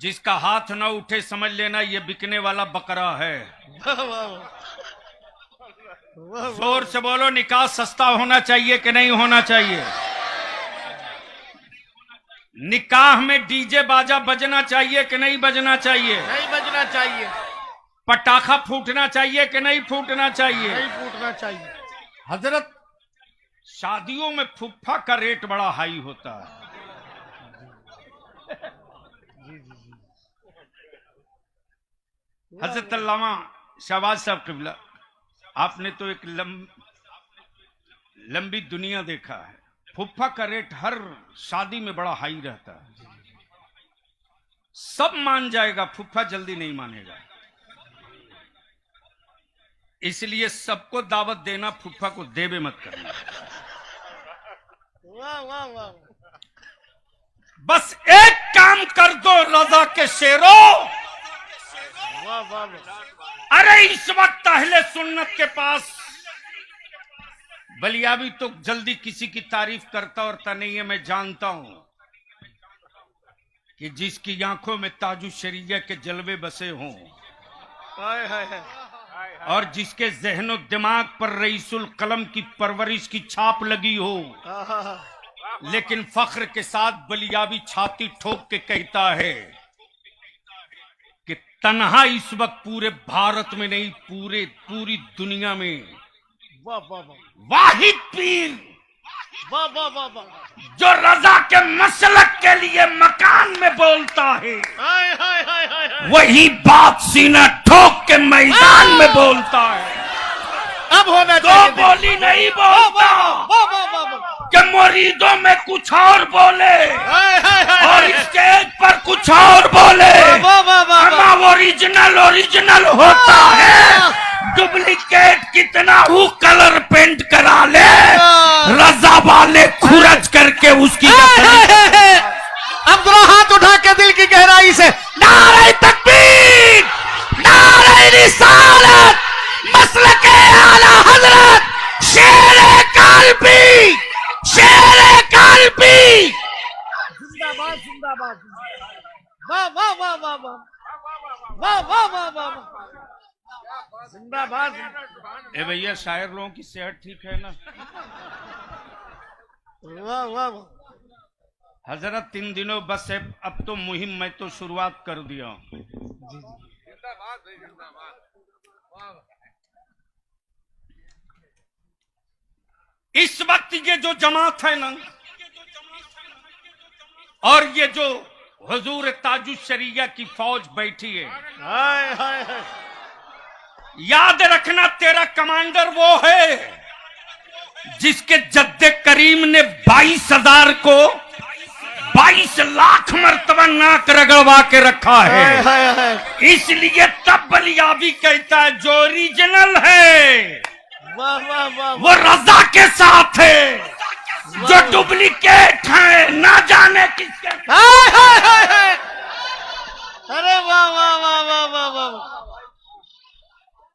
जिसका हाथ न उठे समझ लेना ये बिकने वाला बकरा है। वाह वाह वाह, जोर से बोलो, निकाह सस्ता होना चाहिए कि नहीं होना चाहिए? निकाह में डीजे बाजा बजना चाहिए कि नहीं बजना चाहिए? नहीं बजना चाहिए, पटाखा फूटना चाहिए कि नहीं फूटना चाहिए? नहीं फूटना चाहिए। हजरत, शादियों में फुफ्फा का रेट बड़ा हाई होता है। हजरत अल्लामा शहबाज साहब किबला, आपने तो एक लंबी दुनिया देखा है। फुफ्फा का रेट हर शादी में बड़ा हाई रहता है। सब मान जाएगा, फुफ्फा जल्दी नहीं मानेगा। इसलिए सबको दावत देना, फुफ्फा को देवे मत करना। वाह वाह वाह, बस एक काम कर दो रजा के शेरों। वाह वाह वाह। अरे इस वक्त अहले सुन्नत के पास बलियाबी तो जल्दी किसी की तारीफ करता और नहीं है। मैं जानता हूं कि जिसकी आंखों में ताजु शरीयत के जलवे बसे हों हाय हाय हाय, और जिसके जहनो दिमाग पर रईसुल कलम की परवरिश की छाप लगी हो, आहा, लेकिन फख्र के साथ बलियाबी छाती ठोक के कहता है कि तन्हा इस वक्त पूरे भारत में नहीं, पूरी दुनिया में वाह वाह वाह, वाहिद पीर वाह वाह वाह वाह, जो रजा के मसलक के लिए मकान में बोलता है, हाय हाय हाय हाय हाय। वही बात सीना ठोक के मैदान में बोलता है। अब होना दो चाहिए। बोली नहीं बोलता वाह वाह वाह वाह, कि मुरीदों में कुछ और बोले हाय हाय हाय और हाय। स्टेज पर कुछ और बोले। वाह वाह वाह अमा ओरिजिनल होता है। डुप्लीकेट कितना हो कलर पेंट करा ले, रजा वाले खुरच करके उसकी अब दोनों हाथ उठा के दिल की गहराई से नारे तकबीर, नारे रिसालत, मसलके आला हजरत, शेर काल्पी, शेर काल्पी। जिंदाबाद जिंदाबाद, वाह वाह वाह वाह वाह, वाह वाह वाह वाह वाह, जिंदाबाद। ए भैया, शायर लोगों की सेहत ठीक है ना? वाह वाह वाह, हजरत 3 दिनों बस है, अब तो मुहिम मैं तो शुरुआत कर दिया हूं। इस वक्त ये जो जमात है ना, और ये जो हुजूर ताजु शरिया की फौज बैठी है, हाय हाय हाय, याद रखना तेरा कमांडर वो है जिसके जद्दे करीम ने 22,000 को 22 लाख मर्तबा नाक रगड़वा के रखा है। हाय हाय हाय, इसलिए तब बलियाबी कहता है जो ओरिजिनल है वाह वाह वाह, वो रजा के साथ है, जो डुप्लीकेट है ना जाने किसके। हाय हाय हाय हाय, अरे वाह वाह वाह वाह वाह वाह,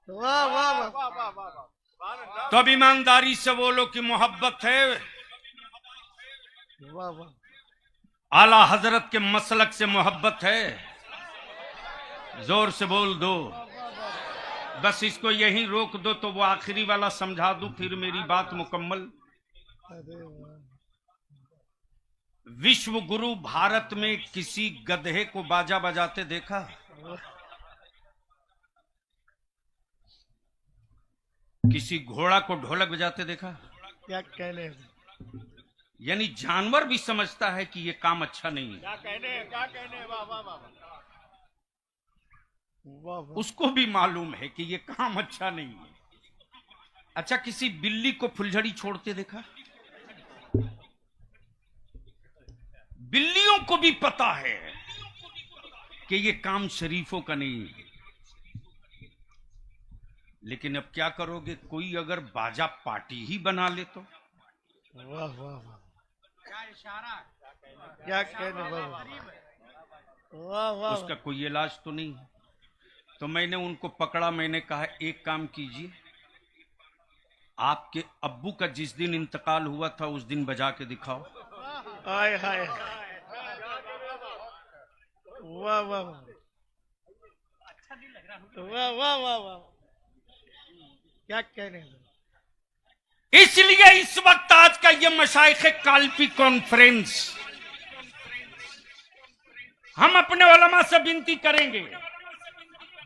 वाह वाह वाह, तो अब ईमानदारी से बोलो कि मोहब्बत है। वाह वाह, आला हजरत के मसलक से मोहब्बत है। जोर से बोल दो। बस इसको यहीं रोक दो तो वो आखिरी वाला समझा दूं, फिर मेरी बात मुकम्मल। विश्व गुरु भारत में किसी गधे को बाजा बजाते देखा? किसी घोड़ा को ढोलक बजाते देखा? क्या कहने यानी जानवर भी समझता है कि ये काम अच्छा नहीं है, क्या कहने वाह वाह वाह वाह वाह उसको भी मालूम है कि ये काम अच्छा नहीं है। अच्छा, किसी बिल्ली को फुलझड़ी छोड़ते देखा? बिल्लियों को भी पता है कि ये काम शरीफों का नहीं है। लेकिन अब क्या करोगे, कोई अगर बाजा पार्टी ही बना ले तो? वाह वाह वाह क्या कहने वाह वाह वाह उसका कोई इलाज तो नहीं है। तो मैंने उनको पकड़ा, मैंने कहा एक काम कीजिए, आपके अब्बू का जिस दिन इंतकाल हुआ था उस दिन बजा के दिखाओ। हाय हाय वाह वाह वाह वाह वाह वाह क्या कहने इसलिए इस वक्त आज का ये मशाइख काल्पी कॉन्फ्रेंस हम अपने उलमा से विनती करेंगे,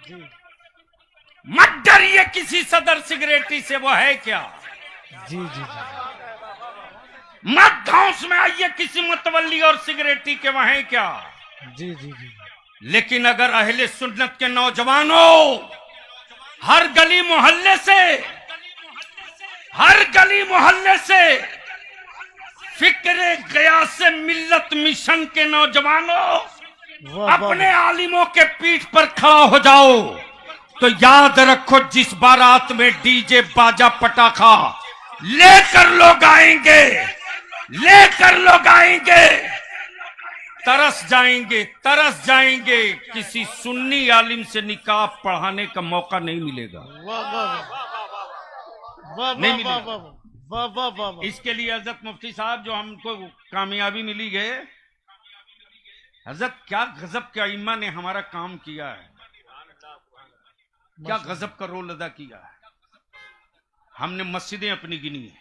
जी मत डरिए किसी सदर सिगरेटी से, वो है क्या? जी जी जी मत धौंस में आइए किसी मतवल्ली और सिगरेटी के, वह है क्या? जी जी जी लेकिन अगर अहले सुन्नत के नौजवानों हर गली मोहल्ले से फिक्र गया से मिल्लत मिशन के नौजवानों वाह अपने आलिमों के पीठ पर खड़ा हो जाओ, तो याद रखो जिस बारात में डीजे बाजा पटाखा लेकर लोग आएंगे तरस जाएंगे, किसी सुन्नी आलिम से निकाह पढ़ाने का मौका नहीं मिलेगा। वाह वाह वाह नहीं वाह मिलेगा। वाह वाह वाह वाह इसके लिए हजरत मुफ्ती साहब जो हमको कामयाबी मिली है, हजरत क्या गजब के अइम्मा ने हमारा काम किया है, क्या गजब का रोल अदा किया है। हमने मस्जिदें अपनी गिनी है,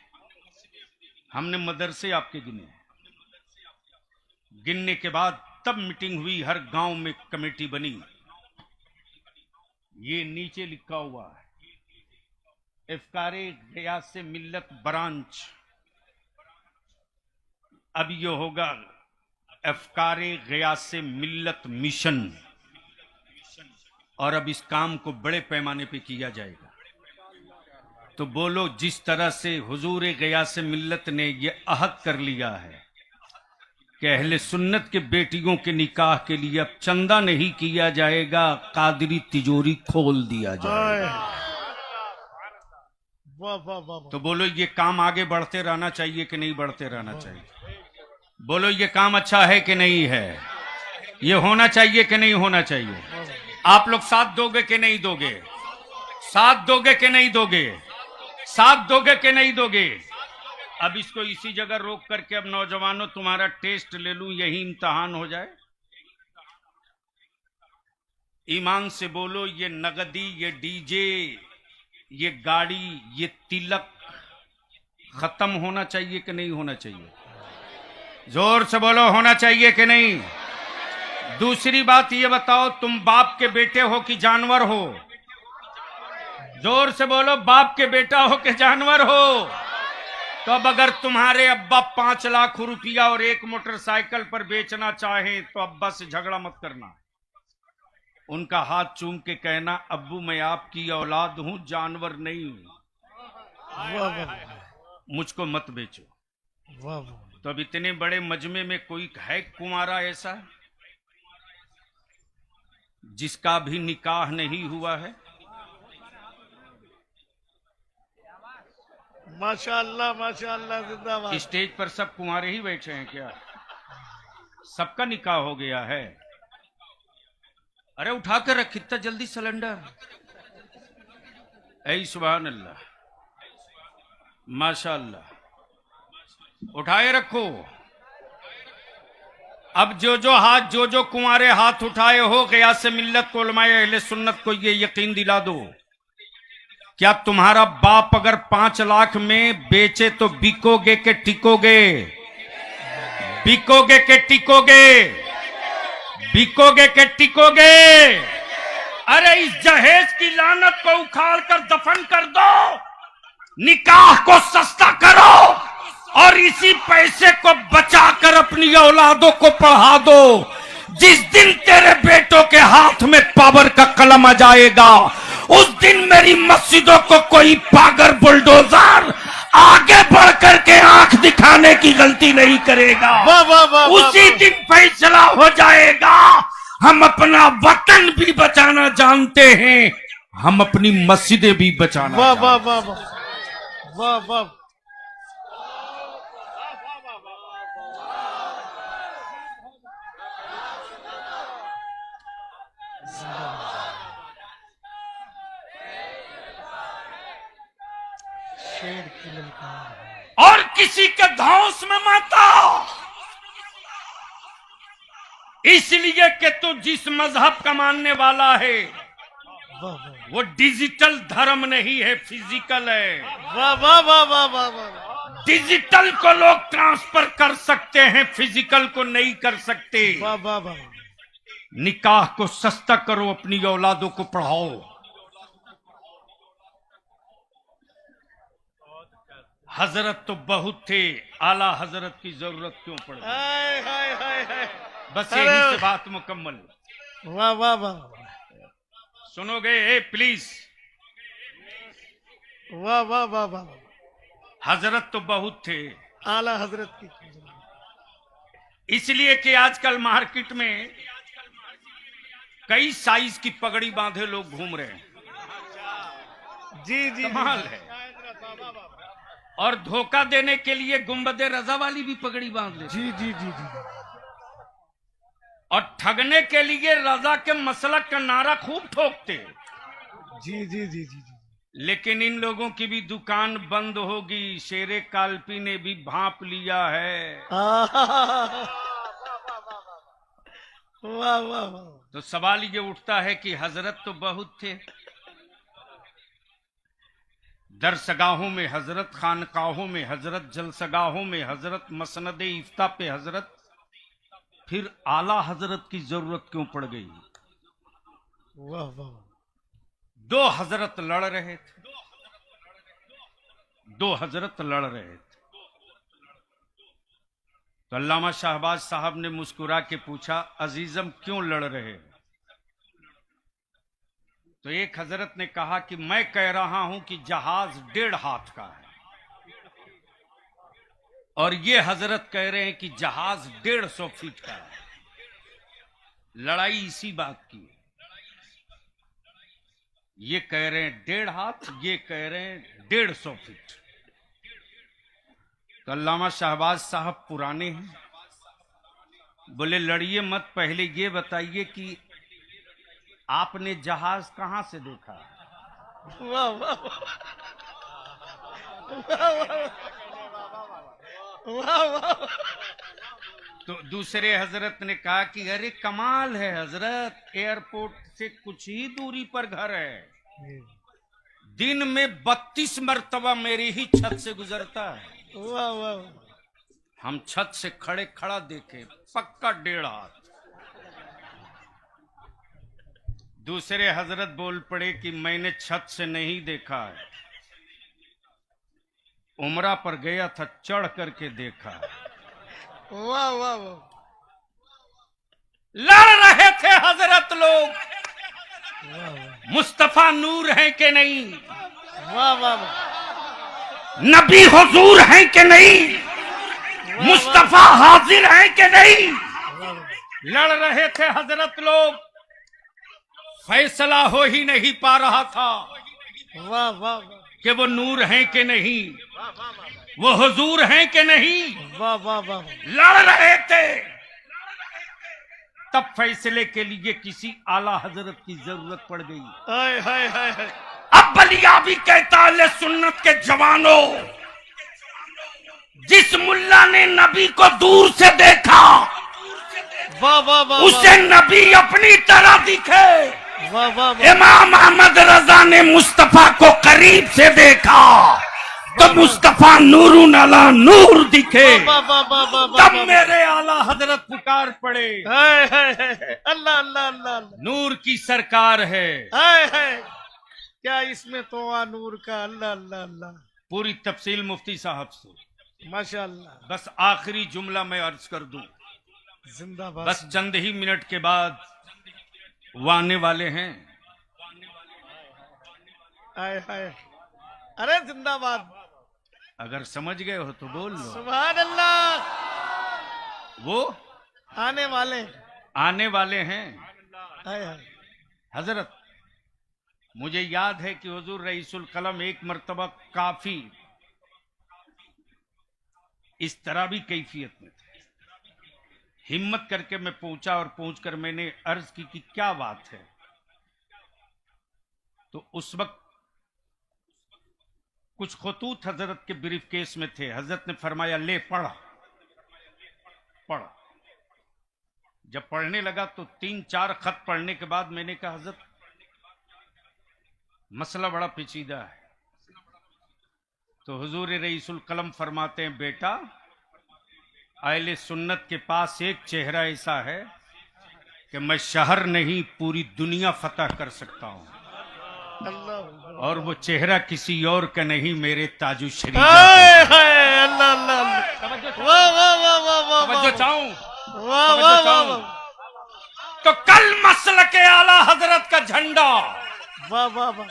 हमने मदरसे आपके गिने हैं। गिनने के बाद तब मीटिंग हुई, हर गांव में कमेटी बनी। ये नीचे लिखा हुआ है इफ्कारे गयास से मिल्लत ब्रांच, अब ये होगा इफ्कारे गयास से मिल्लत मिशन, और अब इस काम को बड़े पैमाने पे किया जाएगा। तो बोलो, जिस तरह से हुजूर गयास से मिल्लत ने ये अहद कर लिया है कि अहले सुन्नत के बेटियों के निकाह के लिए अब चंदा नहीं किया जाएगा, कादरी तिजोरी खोल दिया जाएगा। वाह वाह वाह तो बोलो, ये काम आगे बढ़ते रहना चाहिए कि नहीं बढ़ते रहना चाहिए? बोलो, ये काम अच्छा है कि नहीं है? ये होना चाहिए कि नहीं होना चाहिए? आप लोग साथ दोगे कि नहीं दोगे? साथ दोगे कि नहीं दोगे? साथ दोगे कि नहीं दोगे? अब इसको इसी जगह रोक करके अब नौजवानों तुम्हारा टेस्ट ले लूं, यही इम्तहान हो जाए। ईमान से बोलो, ये नगदी, ये डीजे, ये गाड़ी, ये तिलक खत्म होना चाहिए कि नहीं होना चाहिए? जोर से बोलो, होना चाहिए कि नहीं? दूसरी बात ये बताओ, तुम बाप के बेटे हो कि जानवर हो? जोर से बोलो, बाप के बेटा हो कि जानवर हो? तो अब अगर तुम्हारे अब्बा 5 लाख रुपया और एक मोटरसाइकिल पर बेचना चाहें तो अब्बा से झगड़ा मत करना, उनका हाथ चूम के कहना, अब्बू मैं आपकी औलाद हूं, जानवर नहीं हूं, वाह वाह मुझको मत बेचो। वाह वाह तो अब इतने बड़े मजमे में कोई है कुंवारा ऐसा जिसका भी निकाह नहीं हुआ है? माशाअल्लाह जिंदाबाद। स्टेज पर सब कुंवारे ही बैठे हैं क्या? सबका निकाह हो गया है? अरे उठा कर रख इतना जल्दी सिलेंडर। ऐ सुभान अल्लाह, माशाअल्लाह, उठाए रखो। अब जो कुंवारे हाथ उठाए हो, गया से मिल्लत को, उलमाए अहले सुन्नत को ये यकीन दिला दो, क्या तुम्हारा बाप अगर 5 लाख में बेचे तो बिकोगे के टिकोगे? बिकोगे के टिकोगे? बिकोगे के टिकोगे? अरे इस जहेज की लानत को उखाड़ कर दफन कर दो, निकाह को सस्ता करो और इसी पैसे को बचाकर अपनी औलादों को पढ़ा दो। जिस दिन तेरे बेटों के हाथ में पावर का कलम आ जाएगा, उस दिन मेरी मस्जिदों को कोई पागल बुलडोजर आगे बढ़ करके आंख दिखाने की गलती नहीं करेगा। वाह वाह वाह उसी दिन फैसला हो जाएगा। हम अपना वतन भी बचाना जानते हैं, हम अपनी मस्जिदें भी बचाना वाह जानते वाह हैं। वाह वाह वाह वाह। शेर की ललकार। और किसी के धौंस में मत आओ, इसलिए कि तू जिस मजहब का मानने वाला है वाह वाह वो डिजिटल धर्म नहीं है, फिजिकल है। वाह वाह वाह वाह वाह वाह डिजिटल को लोग ट्रांसफर कर सकते हैं, फिजिकल को नहीं कर सकते। वाह वाह वाह। निकाह को सस्ता करो, अपनी औलादों को पढ़ाओ। हजरत तो बहुत थे, आला हजरत की जरूरत क्यों पड़ गई? हाय हाय हाय हाय। बस अरे। यही से बात मुकम्मल। वाह वाह वाह सुनोगे? ए प्लीज, वाह वाह वाह वाह। हजरत तो बहुत थे, आला हजरत की। इसलिए कि आजकल मार्केट में कई साइज की पगड़ी बांधे लोग घूम रहे हैं। जी जी कमाल है। और धोखा देने के लिए गुंबदे रजा वाली भी पगड़ी बांध लेते, जी जी जी जी। और ठगने के लिए रजा के मसलक का नारा खूब ठोकते। जी जी जी जी जी। लेकिन इन लोगों की भी दुकान बंद होगी, शेरे काल्पी ने भी भांप लिया है। वाह वाह वाह। तो सवाल ये उठता है कि हजरत तो बहुत थे, दरसगाहों में हजरत, खानकाहों में हजरत, जलसगाहों में हजरत, मसनद इफ्ता पे हजरत, फिर आला हजरत की जरूरत क्यों पड़ गई? वाह वाह। दो हजरत लड़ रहे थे, दो हजरत लड़ रहे थे। तो अल्लामा शाहबाज साहब ने मुस्कुरा के पूछा, अजीजम क्यों लड़ रहे हो? तो एक हजरत ने कहा कि मैं कह रहा हूं कि जहाज 1.5 हाथ का है, और ये हजरत कह रहे हैं कि जहाज 150 फीट का है। लड़ाई इसी बात की है। ये कह रहे हैं 1.5 हाथ, ये कह रहे हैं 150 फीट। तो अल्लामा शाहबाज साहब पुराने हैं, बोले लड़िए मत, पहले ये बताइए कि आपने जहाज कहां से देखा? वाह वाह वाह वाह। तो दूसरे हजरत ने कहा कि अरे कमाल है हजरत, एयरपोर्ट से कुछ ही दूरी पर घर है, दिन में 32 मरतबा मेरी ही छत से गुजरता है। वाह वाह। हम छत से खड़े खड़ा देखे, पक्का 1.5 हाथ। दूसरे हजरत बोल पड़े कि मैंने छत से नहीं देखा है, उमरा पर गया था, चढ़ करके देखा। वाह वाह वाह। लड़ रहे थे हजरत लोग, वाह वाह। मुस्तफा नूर है कि नहीं, वाह वाह वाह। नबी हुजूर है कि नहीं, मुस्तफा हाजिर है कि नहीं। लड़ रहे थे हजरत लोग, फैसला हो ही नहीं पा रहा था वाह वाह कि वो नूर हैं कि नहीं, वो हुजूर हैं कि नहीं। वाह वाह वाह। लड़ रहे थे, तब फैसले के लिए किसी आला हजरत की जरूरत पड़ गई। हाय हाय हाय हाय। अब बलिया भी कहता है सुन्नत के जवानों, जिस मुल्ला ने नबी को दूर से देखा, वाह वाह वाह। उसे नबी अपनी तरह दिखे। वाह वाह वाह। इमाम अहमद रजा ने मुस्तफा को करीब से देखा, तो मुस्तफा नूरुन अला नूर दिखे। वाह वाह वाह वाह वाह। तब मेरे आला हजरत पुकार पड़े, हाय हाय हाय। अल्लाह अल्लाह अल्लाह। नूर की सरकार है। हाय हाय। क्या इसमें तो नूर का। अल्लाह अल्लाह अल्लाह। पूरी तफसील मुफ्ती साहब से। माशाअल्लाह। बस आखिरी जुमला मैं अर्ज कर दूं, जिंदाबाद। बस चंद ही मिनट के बाद वो आने वाले हैं। हाय हाय, अरे जिंदाबाद। अगर समझ गए हो तो बोल लो। सुभान अल्लाह। वो आने वाले हैं। हाय हाय। हजरत, मुझे याद है कि हुजूर रईसुल कलम एक मर्तबा काफी इस तरह भी कैफियत में थे। हिम्मत करके मैं पहुंचा और पहुंचकर मैंने अर्ज की कि क्या बात है। तो उस वक्त कुछ खतूत हजरत के ब्रीफ केस में थे। हजरत ने फरमाया, ले पढ़। जब पढ़ने लगा तो 3-4 खत पढ़ने के बाद मैंने कहा, हजरत मसला बड़ा पेचीदा है। तो हुजूर रईसुल कलम फरमाते हैं, बेटा अहले सुन्नत के पास एक चेहरा ऐसा है कि मैं शहर नहीं पूरी दुनिया फतह कर सकता हूं, और वो चेहरा किसी और का नहीं, मेरे ताजु शरीफ। अल्लाह अल्लाह। वाह वाह वाह वाह वाह। तवज्जो चाहूं वाह वाह वाह। तो कल मसल के आला हजरत का झंडा वाह वाह वाह।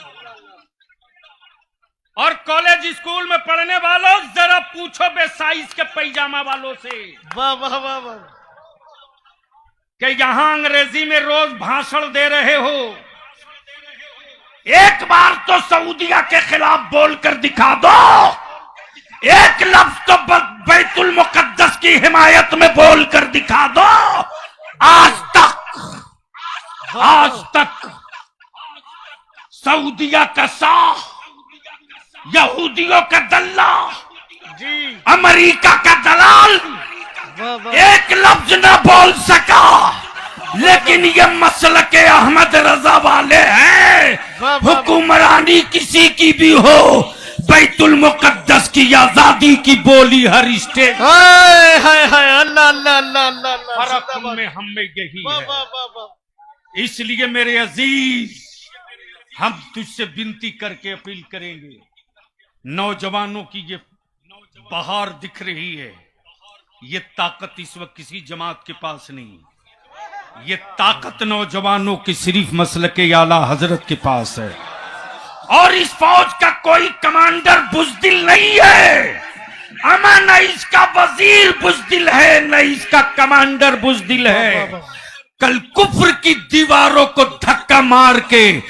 और कॉलेज स्कूल में पढ़ने वालों जरा पूछो बे साइज के पैजामा वालों से वाह वाह वाह वाह। कि यहां अंग्रेजी में रोज भाषण दे रहे हो, एक बार तो सऊदिया के खिलाफ बोलकर दिखा दो। एक लफ्ज तो बैतुल मुकद्दस की हिमायत में बोलकर दिखा दो। आज तक सऊदिया का शाह, यहूदियों का दल्ला, जी अमेरिका का दलाल वाह वाह। एक लफ्ज न बोल सका। लेकिन ये मसल के अहमद रजा वाले हैं। हुक्मरानी किसी की भी हो, बैतुल मुकद्दस की आजादी की बोली हर स्टेट। हाय हाय हाय। अल्लाह अल्लाह अल्लाह अल्लाह। फर्क हम में यही वाह है। वाह वाह वाह। इसलिए मेरे अजीज, हम तुझसे विनती करके अपील करेंगे, नौजवानों की ये बहार दिख रही है, ये ताकत इस वक्त किसी जमात के पास नहीं। ये ताकत नौजवानों की सिर्फ मसल के आला हजरत के पास है। और इस फौज का कोई कमांडर बुज़दिल नहीं है। अमा न इसका वजीर बुज़दिल है, न इसका कमांडर बुज़दिल है। कल कुफ्र की दीवारों को धक्का मार के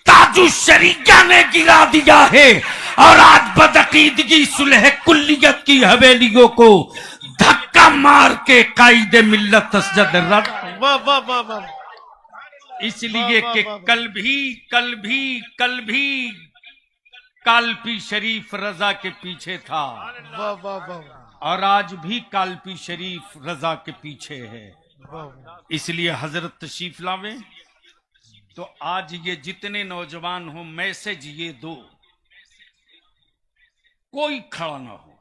ताजु शरीका ने गिरा दिया है, और आज बदअकीदगी सुलह कुल्लियत की हवेलियों को धक्का मार के कायदे मिल्लत तसजद रद। वाह वाह वाह वाह। इसलिए कि कल भी कालपी शरीफ रजा के पीछे था, वाह वाह वाह। और आज भी कालपी शरीफ रजा के पीछे है। वाह। इसलिए हजरत तशरीफ लावे तो आज ये जितने नौजवान हो, मैसेज ये दो, कोई खड़ा ना हो,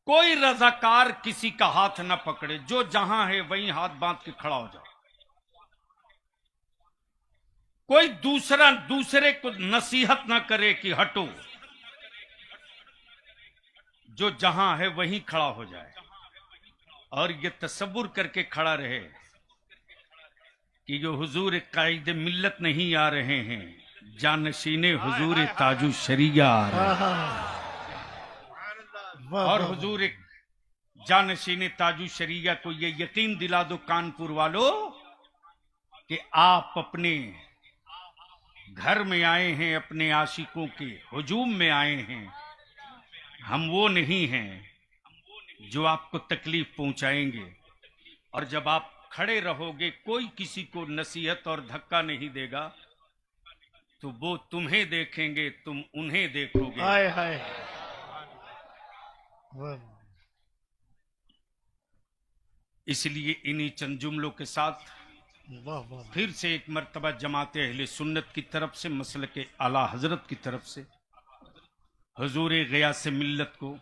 कोई रजाकार किसी का हाथ ना पकड़े, जो जहां है वहीं हाथ बांध के खड़ा हो जाए। कोई दूसरे को नसीहत ना करे कि हटो, जो जहां है वहीं खड़ा हो जाए, और ये तसव्वुर करके खड़ा रहे कि जो हुजूर कायदे मिल्लत नहीं आ रहे हैं, जानशीने हुजूर ताजु शरिया आ रहे हैं। और हुजूर जानशीने ताजु शरिया को ये यकीन दिला दो कानपुर वालों कि आप अपने घर में आए हैं, अपने आशिकों के हुजूम में आए हैं। हम वो नहीं हैं जो आपको तकलीफ पहुंचाएंगे, और जब आप खड़े रहोगे, कोई किसी को नसीहत और धक्का नहीं देगा, तो वो तुम्हें देखेंगे, तुम उन्हें देखोगे। हाय हाय। इसलिए इन्हीं चंद जुमलों के साथ वाह वाह। फिर से एक मर्तबा जमात अहले सुन्नत की तरफ से, मसल के आला हजरत की तरफ से हुजूर ग़ियास मिल्लत को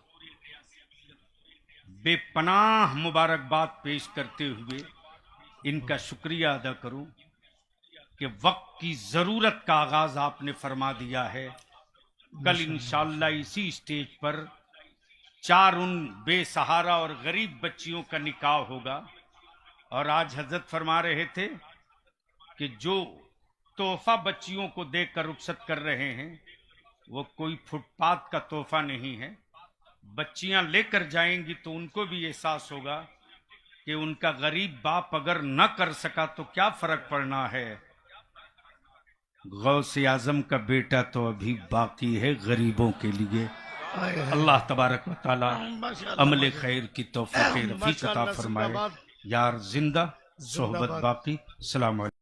बेपनाह मुबारकबाद पेश करते हुए इनका शुक्रिया अदा करूं। कि वक्त की जरूरत का आगाज आपने फरमा दिया है। कल इंशाअल्लाह इसी स्टेज पर 4 उन बेसहारा और गरीब बच्चियों का निकाह होगा। और आज हजरत फरमा रहे थे कि जो तोहफा बच्चियों को देकर रुखसत कर रहे हैं वो कोई फुटपाथ का तोहफा नहीं है। बच्चियां लेकर जाएंगी तो उनको भी एहसास होगा कि उनका गरीब बाप अगर न कर सका तो क्या फर्क पड़ना है। गौसे आजम का बेटा तो अभी बाकी है गरीबों के लिए। अल्लाह तबारक व तआला अमल खैर की तौफीक रफीक अता फरमाए। यार जिंदा सोहबत बाकी। सलाम अलैकुम।